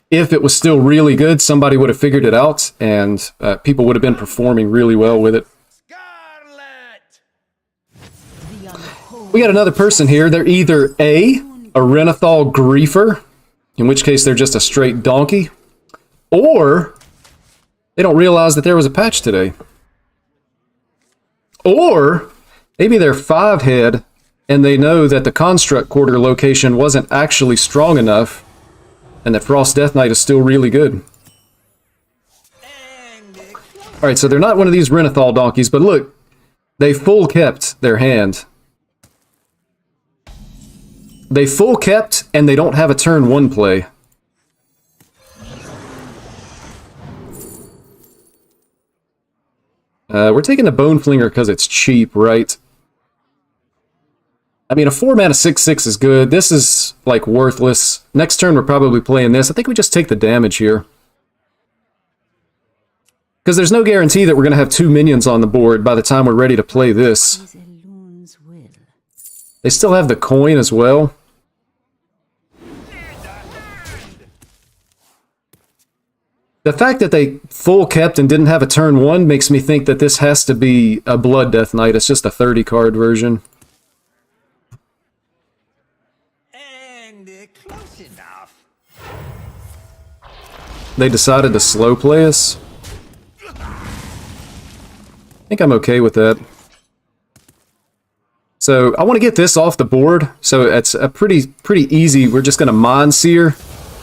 if it was still really good, somebody would have figured it out, and people would have been performing really well with it. We got another person here. They're either A Renathal Griefer, in which case they're just a straight donkey, or they don't realize that there was a patch today. Or maybe they're 5-head, and they know that the Construct Quarter location wasn't actually strong enough, and that Frost Death Knight is still really good. Alright, so they're not one of these Renathal donkeys, but look, they full kept their hand. They full kept, and they don't have a turn 1 play. We're taking the Bone Flinger because it's cheap, right? I mean, a 4-mana 6/6 is good. This is, like, worthless. Next turn, we're probably playing this. I think we just take the damage here. Because there's no guarantee that we're going to have 2 minions on the board by the time we're ready to play this. They still have the coin as well. The fact that they full kept and didn't have a turn 1 makes me think that this has to be a Blood Death Knight. It's just a 30-card version. Close enough. They decided to slow play us. I think I'm okay with that. So I want to get this off the board. So it's a pretty easy. We're just going to Mind Seer,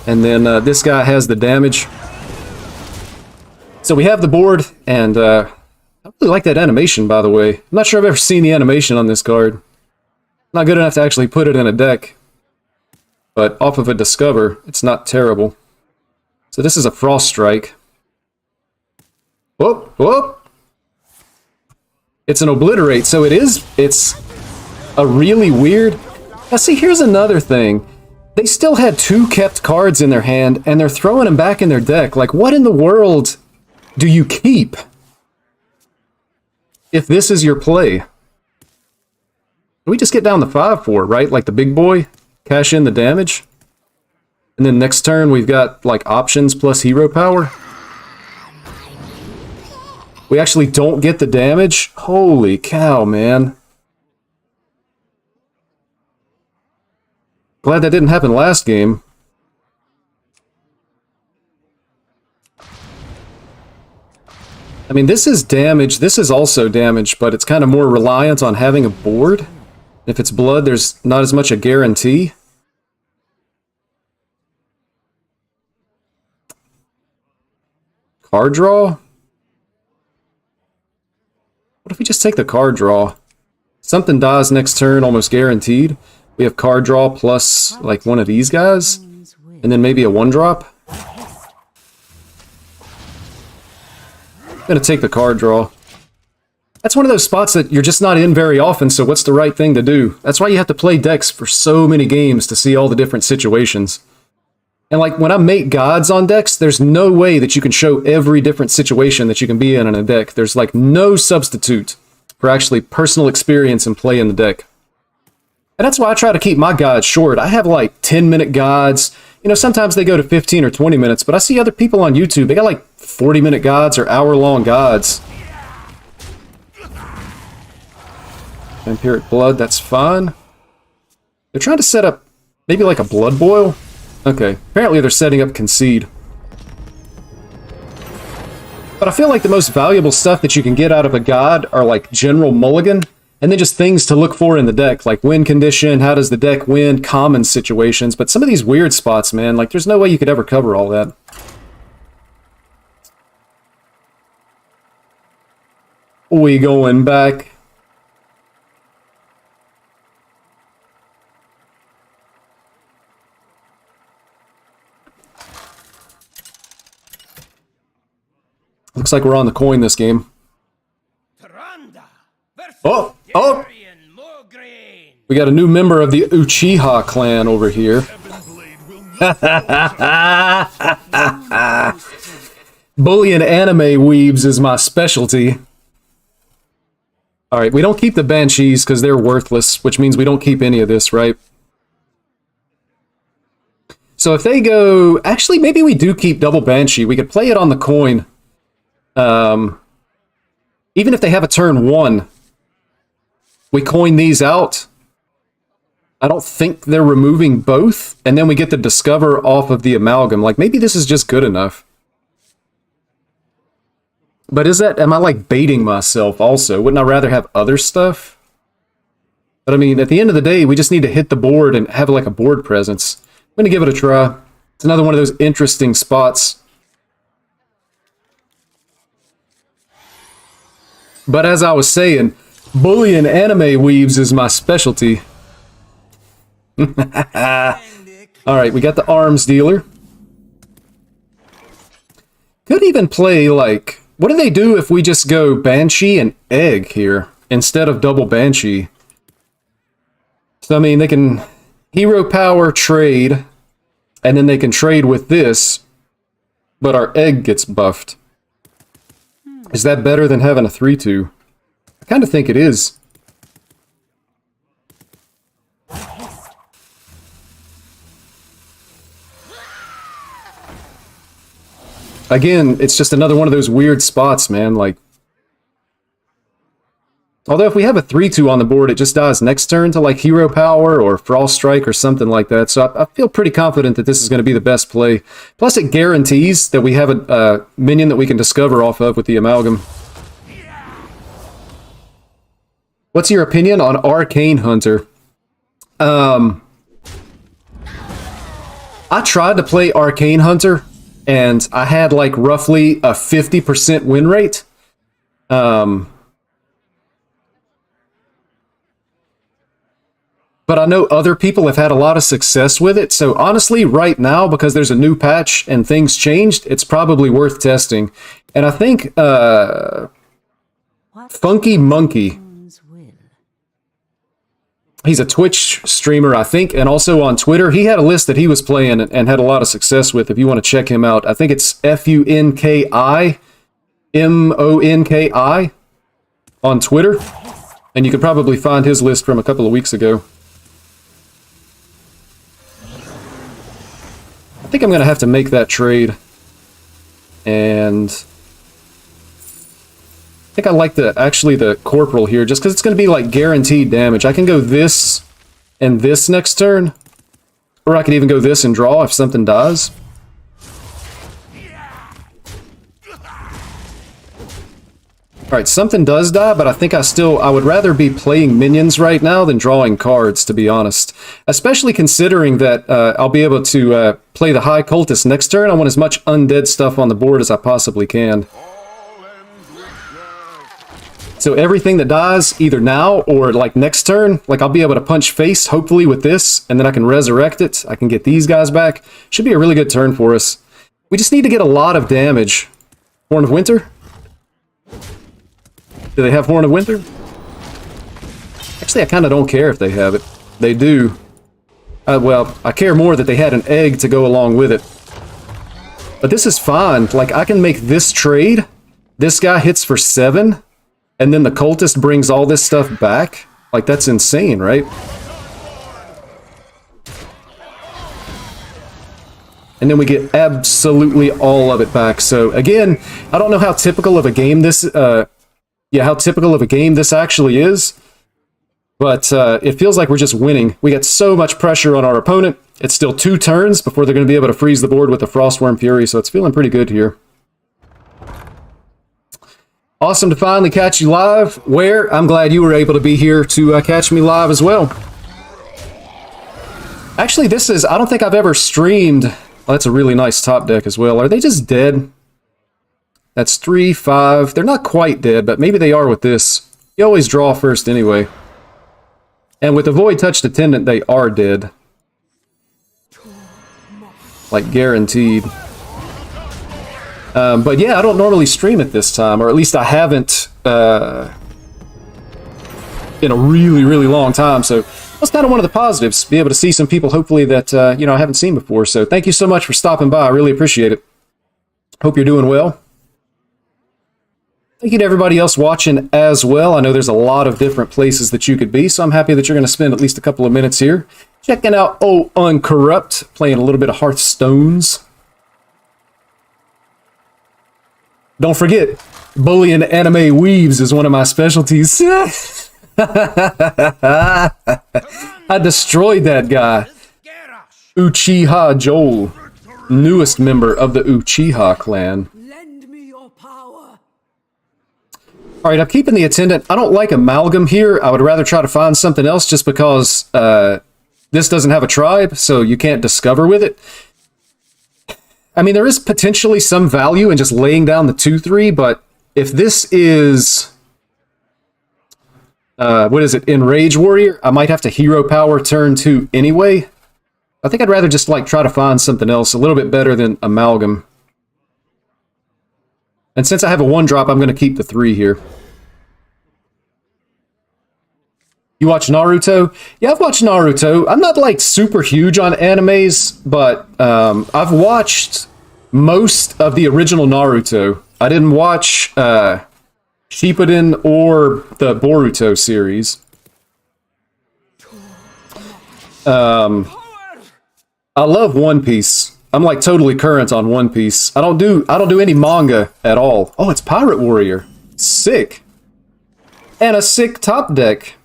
and then this guy has the damage. So we have the board, and I really like that animation, by the way. I'm not sure I've ever seen the animation on this card. Not good enough to actually put it in a deck. But off of a Discover, it's not terrible. So this is a Frost Strike. Whoop, whoop! It's an Obliterate, so it's a really weird... Now see, here's another thing. They still had 2 kept cards in their hand, and they're throwing them back in their deck. Like, what in the world do you keep if this is your play? We just get down the 5/4, right? Like the big boy, cash in the damage. And then next turn we've got like options plus hero power. We actually don't get the damage? Holy cow, man. Glad that didn't happen last game. I mean, this is damage. This is also damage, but it's kind of more reliant on having a board. If it's blood, there's not as much a guarantee. Card draw? What if we just take the card draw? Something dies next turn, almost guaranteed. We have card draw plus, like, one of these guys. And then maybe a 1-drop. I'm gonna take the card draw. That's one of those spots that you're just not in very often, so what's the right thing to do? That's why you have to play decks for so many games to see all the different situations. And like, when I make gods on decks, there's no way that you can show every different situation that you can be in a deck. There's like no substitute for actually personal experience and play in the deck. And that's why I try to keep my gods short. I have like 10-minute gods. You know, sometimes they go to 15 or 20 minutes, but I see other people on YouTube, they got like 40-minute gods or hour-long gods. Vampiric Blood, that's fine. They're trying to set up maybe like a Blood Boil. Okay, apparently they're setting up Concede. But I feel like the most valuable stuff that you can get out of a god are like General Mulligan, and then just things to look for in the deck, like win condition, how does the deck win, common situations. But some of these weird spots, man, like there's no way you could ever cover all that. We going back. Looks like we're on the coin this game. Oh! Oh! We got a new member of the Uchiha clan over here. Bully and anime weebs is my specialty. Alright, we don't keep the Banshees because they're worthless, which means we don't keep any of this, right? So if they go... Actually, maybe we do keep double Banshee. We could play it on the coin. Even if they have a turn 1, we coin these out. I don't think they're removing both, and then we get the Discover off of the Amalgam. Like, maybe this is just good enough. But is that... Am I, like, baiting myself also? Wouldn't I rather have other stuff? But, I mean, at the end of the day, we just need to hit the board and have, like, a board presence. I'm gonna give it a try. It's another one of those interesting spots. But as I was saying, bully and anime weaves is my specialty. Alright, we got the arms dealer. Could even play, like... What do they do if we just go Banshee and Egg here, instead of double Banshee? So, I mean, they can hero power trade, and then they can trade with this, but our Egg gets buffed. Is that better than having a 3-2? I kind of think it is. Again, it's just another one of those weird spots, man. Like, although if we have a 3-2 on the board, it just dies next turn to like Hero Power or Frost Strike or something like that. So I feel pretty confident that this is going to be the best play. Plus, it guarantees that we have a minion that we can discover off of with the Amalgam. What's your opinion on Arcane Hunter? I tried to play Arcane Hunter, and I had like roughly a 50% win rate. But I know other people have had a lot of success with it, so honestly, right now, because there's a new patch and things changed, it's probably worth testing. And I think, Funky Monkey, he's a Twitch streamer, I think, and also on Twitter. He had a list that he was playing and had a lot of success with, if you want to check him out. I think it's FUNKIMONKI on Twitter. And you can probably find his list from a couple of weeks ago. I think I'm going to have to make that trade. And I think I like the Corporal here, just because it's going to be like guaranteed damage. I can go this and this next turn. Or I could even go this and draw if something dies. Alright, something does die, but I think I would rather be playing minions right now than drawing cards, to be honest. Especially considering that I'll be able to play the High Cultist next turn. I want as much undead stuff on the board as I possibly can. So everything that dies, either now or like next turn, like I'll be able to punch face, hopefully with this, and then I can resurrect it. I can get these guys back. Should be a really good turn for us. We just need to get a lot of damage. Horn of Winter? Do they have Horn of Winter? Actually, I kind of don't care if they have it. They do. Well, I care more that they had an egg to go along with it. But this is fine. Like, I can make this trade. This guy hits for 7. And then the cultist brings all this stuff back. Like, that's insane, right? And then we get absolutely all of it back. So, again, I don't know how typical of a game this... how typical of a game this actually is. But it feels like we're just winning. We got so much pressure on our opponent. It's still 2 turns before they're going to be able to freeze the board with the Frostworm Fury, so it's feeling pretty good here. Awesome to finally catch you live. Where? I'm glad you were able to be here to catch me live as well. Actually, this is... I don't think I've ever streamed... Oh, that's a really nice top deck as well. Are they just dead? That's 3, 5. They're not quite dead, but maybe they are with this. You always draw first anyway. And with the Void Touched Attendant, they are dead. Like, guaranteed. But yeah, I don't normally stream at this time, or at least I haven't in a really, really long time. So that's kind of one of the positives, be able to see some people, hopefully, that I haven't seen before. So thank you so much for stopping by. I really appreciate it. Hope you're doing well. Thank you to everybody else watching as well. I know there's a lot of different places that you could be, so I'm happy that you're going to spend at least a couple of minutes here checking out Uncorrupt, playing a little bit of Hearthstones. Don't forget, bullying anime weaves is one of my specialties. I destroyed that guy. Uchiha Joel, newest member of the Uchiha clan. Lend me your power. Alright, I'm keeping the Attendant. I don't like Amalgam here. I would rather try to find something else just because this doesn't have a tribe, so you can't discover with it. I mean, there is potentially some value in just laying down the 2/3, but if this is... what is it? Enrage Warrior? I might have to Hero Power turn 2 anyway. I think I'd rather just, like, try to find something else a little bit better than Amalgam. And since I have a 1-drop, I'm going to keep the 3 here. You watch Naruto? Yeah, I've watched Naruto. I'm not, like, super huge on animes, but I've watched most of the original Naruto. I didn't watch Shippuden or the Boruto series. I love One Piece. I'm like totally current on One Piece. I don't do any manga at all. Oh, it's Pirate Warrior. Sick. And a sick top deck.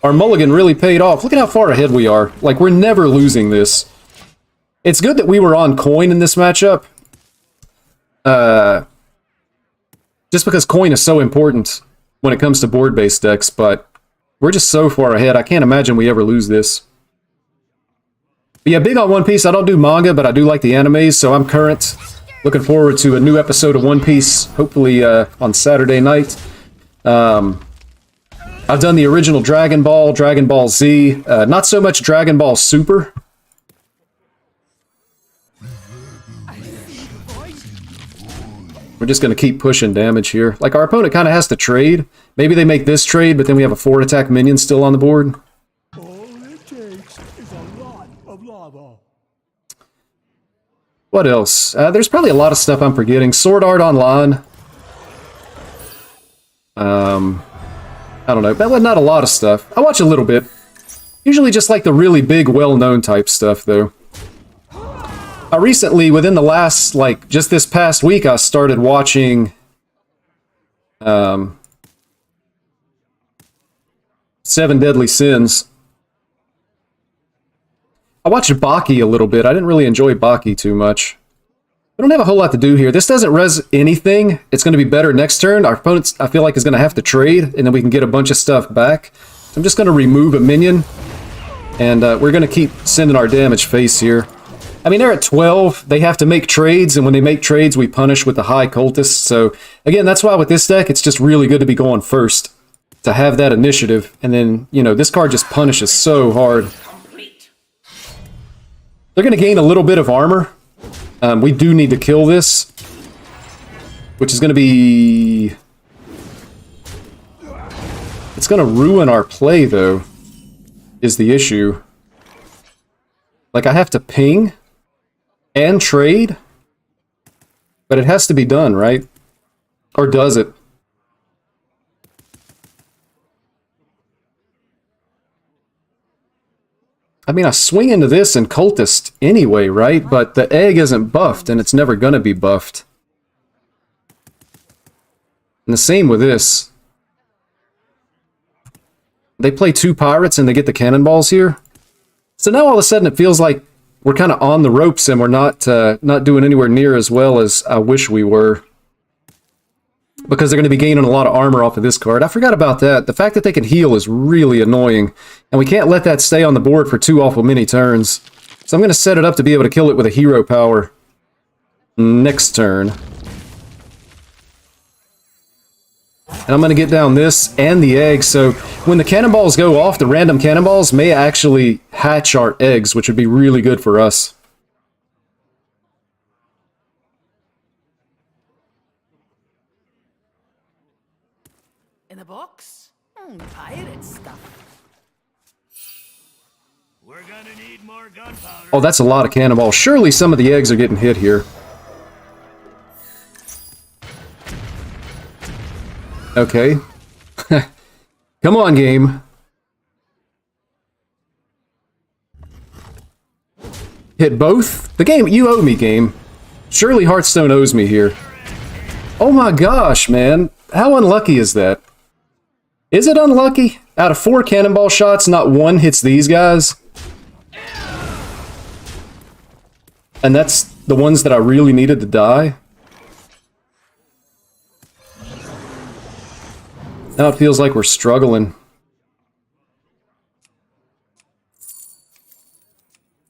Our mulligan really paid off. Look at how far ahead we are. Like, we're never losing this. It's good that we were on coin in this matchup. Just because coin is so important when it comes to board-based decks, but we're just so far ahead. I can't imagine we ever lose this. But yeah, big on One Piece. I don't do manga, but I do like the animes, so I'm current. Looking forward to a new episode of One Piece, hopefully on Saturday night. I've done the original Dragon Ball Z, not so much Dragon Ball Super. We're just going to keep pushing damage here. Like, our opponent kind of has to trade. Maybe they make this trade, but then we have a 4-attack minion still on the board. All it takes is a lot of lava. What else? There's probably a lot of stuff I'm forgetting. Sword Art Online. I don't know. But not a lot of stuff. I watch a little bit. Usually just like the really big, well-known type stuff, though. I recently, within the last, like, just this past week, I started watching, Seven Deadly Sins. I watched Baki a little bit. I didn't really enjoy Baki too much. We don't have a whole lot to do here. This doesn't res anything. It's going to be better next turn. Our opponents, I feel like, is going to have to trade, and then we can get a bunch of stuff back. So I'm just going to remove a minion, and we're going to keep sending our damage face here. I mean, they're at 12. They have to make trades, and when they make trades, we punish with the high cultists. So, again, that's why with this deck, it's just really good to be going first, to have that initiative. And then, you know, this card just punishes so hard. They're going to gain a little bit of armor. We do need to kill this, which is going to be... It's going to ruin our play, though, is the issue. Like, I have to ping and trade, but it has to be done, right? Or does it? I mean, I swing into this and cultist anyway, right? But the egg isn't buffed, and it's never going to be buffed. And the same with this. They play 2 pirates and they get the cannonballs here. So now all of a sudden it feels like we're kind of on the ropes and we're not doing anywhere near as well as I wish we were. Because they're going to be gaining a lot of armor off of this card. I forgot about that. The fact that they can heal is really annoying. And we can't let that stay on the board for 2 awful many turns. So I'm going to set it up to be able to kill it with a hero power next turn. And I'm going to get down this and the egg, so when the cannonballs go off, the random cannonballs may actually hatch our eggs, which would be really good for us. In a box? Pirate stuff. We're gonna need more gunpowder. Oh, that's a lot of cannonballs. Surely some of the eggs are getting hit here. Okay. Come on, game. Hit both? The game, you owe me, game. Surely Hearthstone owes me here. Oh my gosh, man. How unlucky is that? Is it unlucky? Out of 4 cannonball shots, not one hits these guys? And that's the ones that I really needed to die? Now it feels like we're struggling.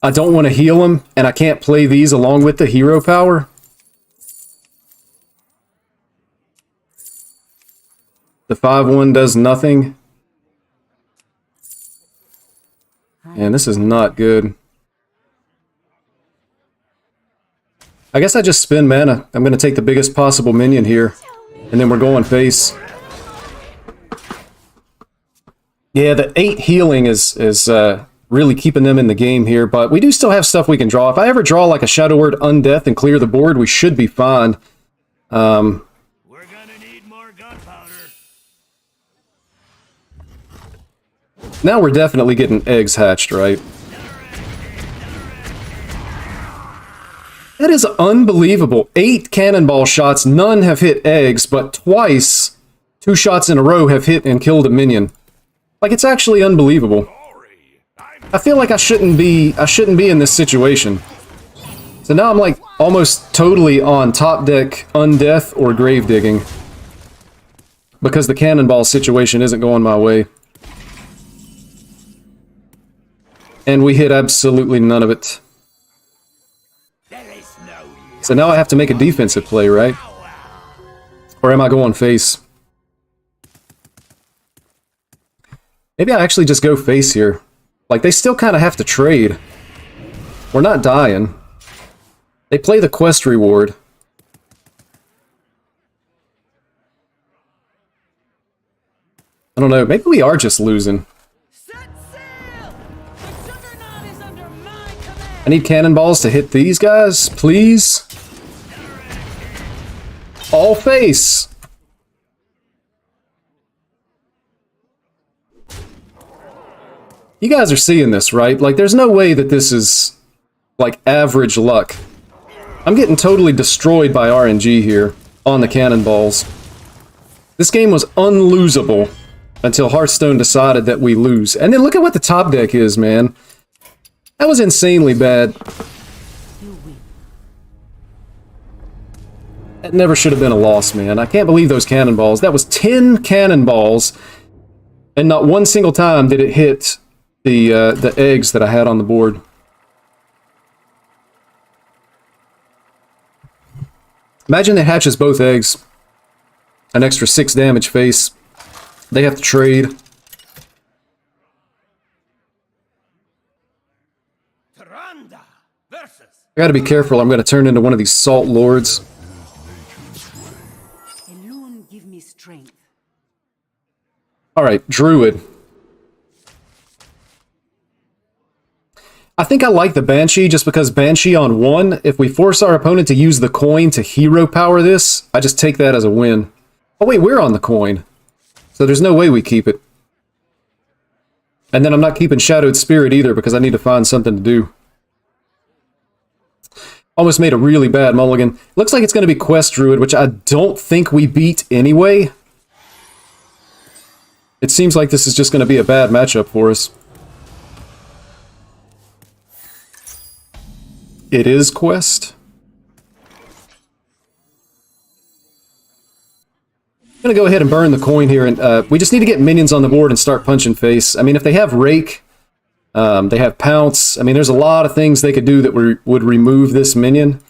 I don't want to heal him, and I can't play these along with the hero power. The 5-1 does nothing. And this is not good. I guess I just spend mana. I'm going to take the biggest possible minion here. And then we're going face. Yeah, the 8 healing is really keeping them in the game here, but we do still have stuff we can draw. If I ever draw like a Shadow Word Undeath and clear the board, we should be fine. We're gonna need more gunpowder. Now we're definitely getting eggs hatched, right? That is unbelievable. 8 cannonball shots, none have hit eggs, but twice, 2 shots in a row have hit and killed a minion. Like, it's actually unbelievable. I feel like I shouldn't be in this situation. So now I'm like almost totally on top deck Undeath or grave digging. Because the cannonball situation isn't going my way. And we hit absolutely none of it. So now I have to make a defensive play, right? Or am I going face? Maybe I actually just go face here. Like, they still kind of have to trade. We're not dying. They play the quest reward. I don't know, maybe we are just losing. Set sail! The juggernaut is under my command! I need cannonballs to hit these guys, please. All face! You guys are seeing this, right? Like, there's no way that this is, like, average luck. I'm getting totally destroyed by RNG here on the cannonballs. This game was unlosable until Hearthstone decided that we lose. And then look at what the top deck is, man. That was insanely bad. That never should have been a loss, man. I can't believe those cannonballs. That was 10 cannonballs, and not one single time did it hit the eggs that I had on the board. Imagine it hatches both eggs. An extra 6 damage face. They have to trade. Tyrande versus I gotta be careful. I'm gonna turn into one of these salt lords. A loon give me strength. Alright, Druid. I think I like the Banshee just because Banshee on 1, if we force our opponent to use the coin to hero power this, I just take that as a win. Oh wait, we're on the coin. So there's no way we keep it. And then I'm not keeping Shadowed Spirit either because I need to find something to do. Almost made a really bad mulligan. Looks like it's going to be Quest Druid, which I don't think we beat anyway. It seems like this is just going to be a bad matchup for us. It is Quest. I'm going to go ahead and burn the coin here, and we just need to get minions on the board and start punching face. I mean, if they have Rake, they have Pounce. I mean, there's a lot of things they could do that would remove this minion,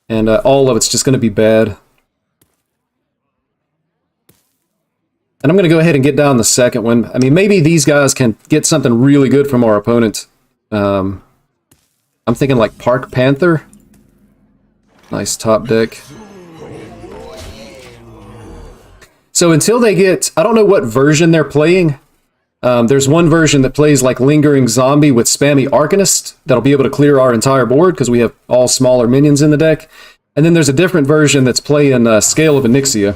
and all of it's just going to be bad. And I'm going to go ahead and get down the second one. I mean, maybe these guys can get something really good from our opponent. I'm thinking like Park Panther. Nice top deck. So until they get... I don't know what version they're playing. There's one version that plays like Lingering Zombie with Spammy Arcanist. That'll be able to clear our entire board because we have all smaller minions in the deck. And then there's a different version that's playing Scale of Onyxia.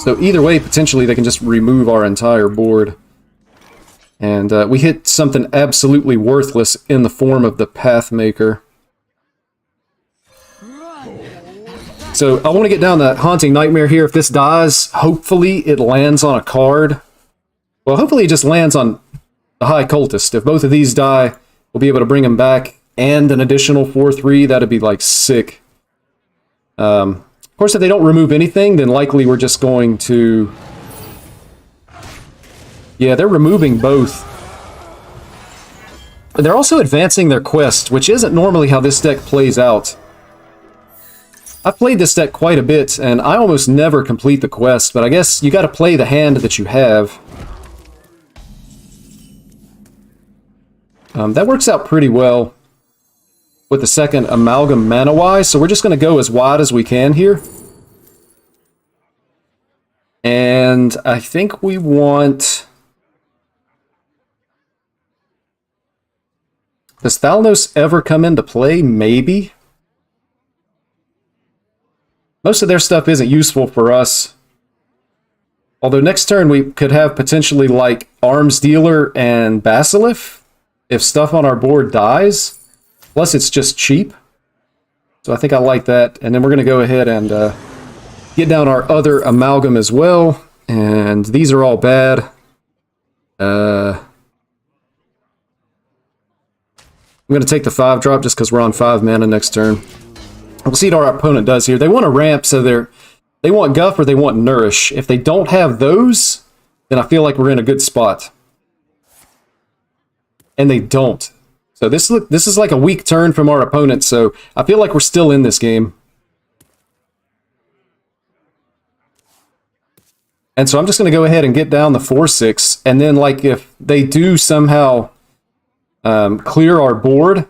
So either way, potentially they can just remove our entire board. And we hit something absolutely worthless in the form of the Pathmaker. So I want to get down the Haunting Nightmare here. If this dies, hopefully it lands on a card. Well, hopefully it just lands on the High Cultist. If both of these die, we'll be able to bring him back and an additional 4/3. That'd be like sick. Of course, if they don't remove anything, then likely we're just going to... Yeah, they're removing both. They're also advancing their quest, which isn't normally how this deck plays out. I've played this deck quite a bit, and I almost never complete the quest, but I guess you gotta play the hand that you have. That works out pretty well with the second Amalgam mana-wise, so we're just gonna go as wide as we can here. And I think we want... Does Thalnos ever come into play? Maybe. Most of their stuff isn't useful for us. Although next turn we could have potentially like Arms Dealer and Basilisk if stuff on our board dies. Plus it's just cheap. So I think I like that. And then we're going to go ahead and get down our other Amalgam as well. And these are all bad. I'm going to take the 5-drop just because we're on 5 mana next turn. We'll see what our opponent does here. They want a ramp, so they want Guff or they want Nourish. If they don't have those, then I feel like we're in a good spot. And they don't. So this is like a weak turn from our opponent, so I feel like we're still in this game. And so I'm just going to go ahead and get down the 4/6, and then like if they do somehow... clear our board,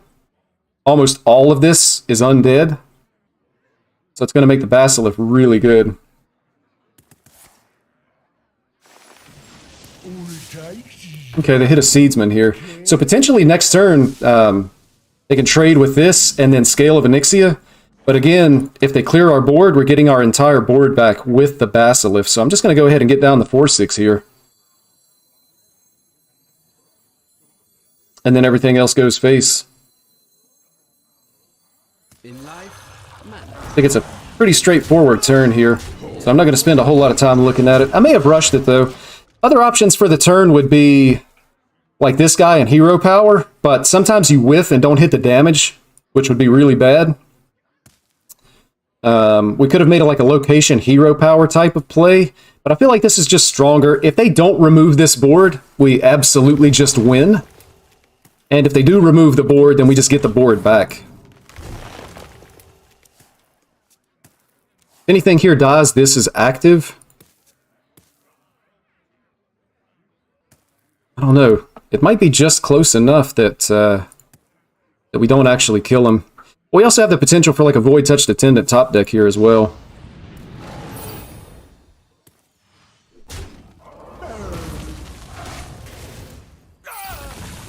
almost all of this is undead. So it's going to make the Basilisk really good. Okay, they hit a Seedsman here. So potentially next turn, they can trade with this and then Scale of Onyxia. But again, if they clear our board, we're getting our entire board back with the Basilisk. So I'm just going to go ahead and get down the 4/6 here. And then everything else goes face. I think it's a pretty straightforward turn here. So I'm not going to spend a whole lot of time looking at it. I may have rushed it though. Other options for the turn would be like this guy and hero power, but sometimes you whiff and don't hit the damage, which would be really bad. We could have made it like a location hero power type of play, but I feel like this is just stronger. If they don't remove this board, we absolutely just win. And if they do remove the board, then we just get the board back. If anything here dies, this is active. I don't know. It might be just close enough that that we don't actually kill him. We also have the potential for like a Void Touched Attendant top deck here as well.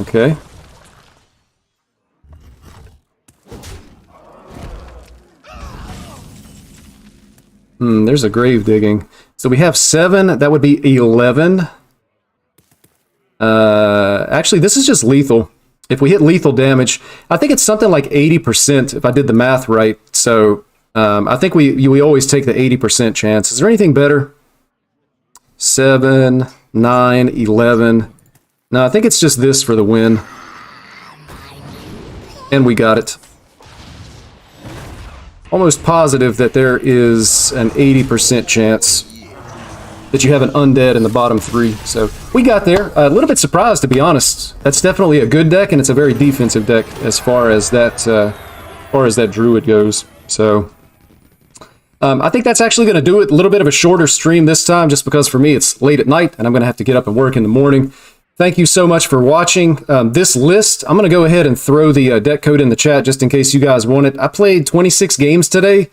Okay. There's a grave digging. So we have 7. That would be 11. Actually, this is just lethal. If we hit lethal damage, I think it's something like 80% if I did the math right. So I think we always take the 80% chance. Is there anything better? 7, 9, 11. No, I think it's just this for the win. And we got it. Almost positive that there is an 80% chance that you have an undead in the bottom 3. So we got there. A little bit surprised, to be honest. That's definitely a good deck, and it's a very defensive deck as far as that druid goes. So I think that's actually going to do it. A little bit of a shorter stream this time, just because for me it's late at night, and I'm going to have to get up and work in the morning. Thank you so much for watching. This list, I'm going to go ahead and throw the deck code in the chat just in case you guys want it. I played 26 games today.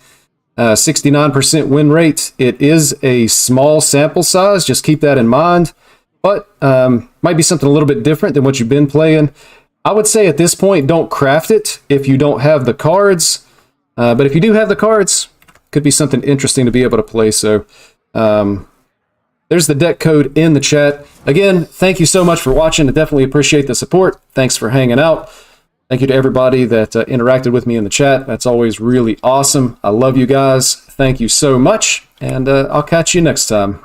69% win rate. It is a small sample size, just keep that in mind, but might be something a little bit different than what you've been playing. I would say at this point, don't craft it if you don't have the cards, but if you do have the cards, could be something interesting to be able to play. So there's the deck code in the chat. Again, thank you so much for watching. I definitely appreciate the support. Thanks for hanging out. Thank you to everybody that interacted with me in the chat. That's always really awesome. I love you guys. Thank you so much, and I'll catch you next time.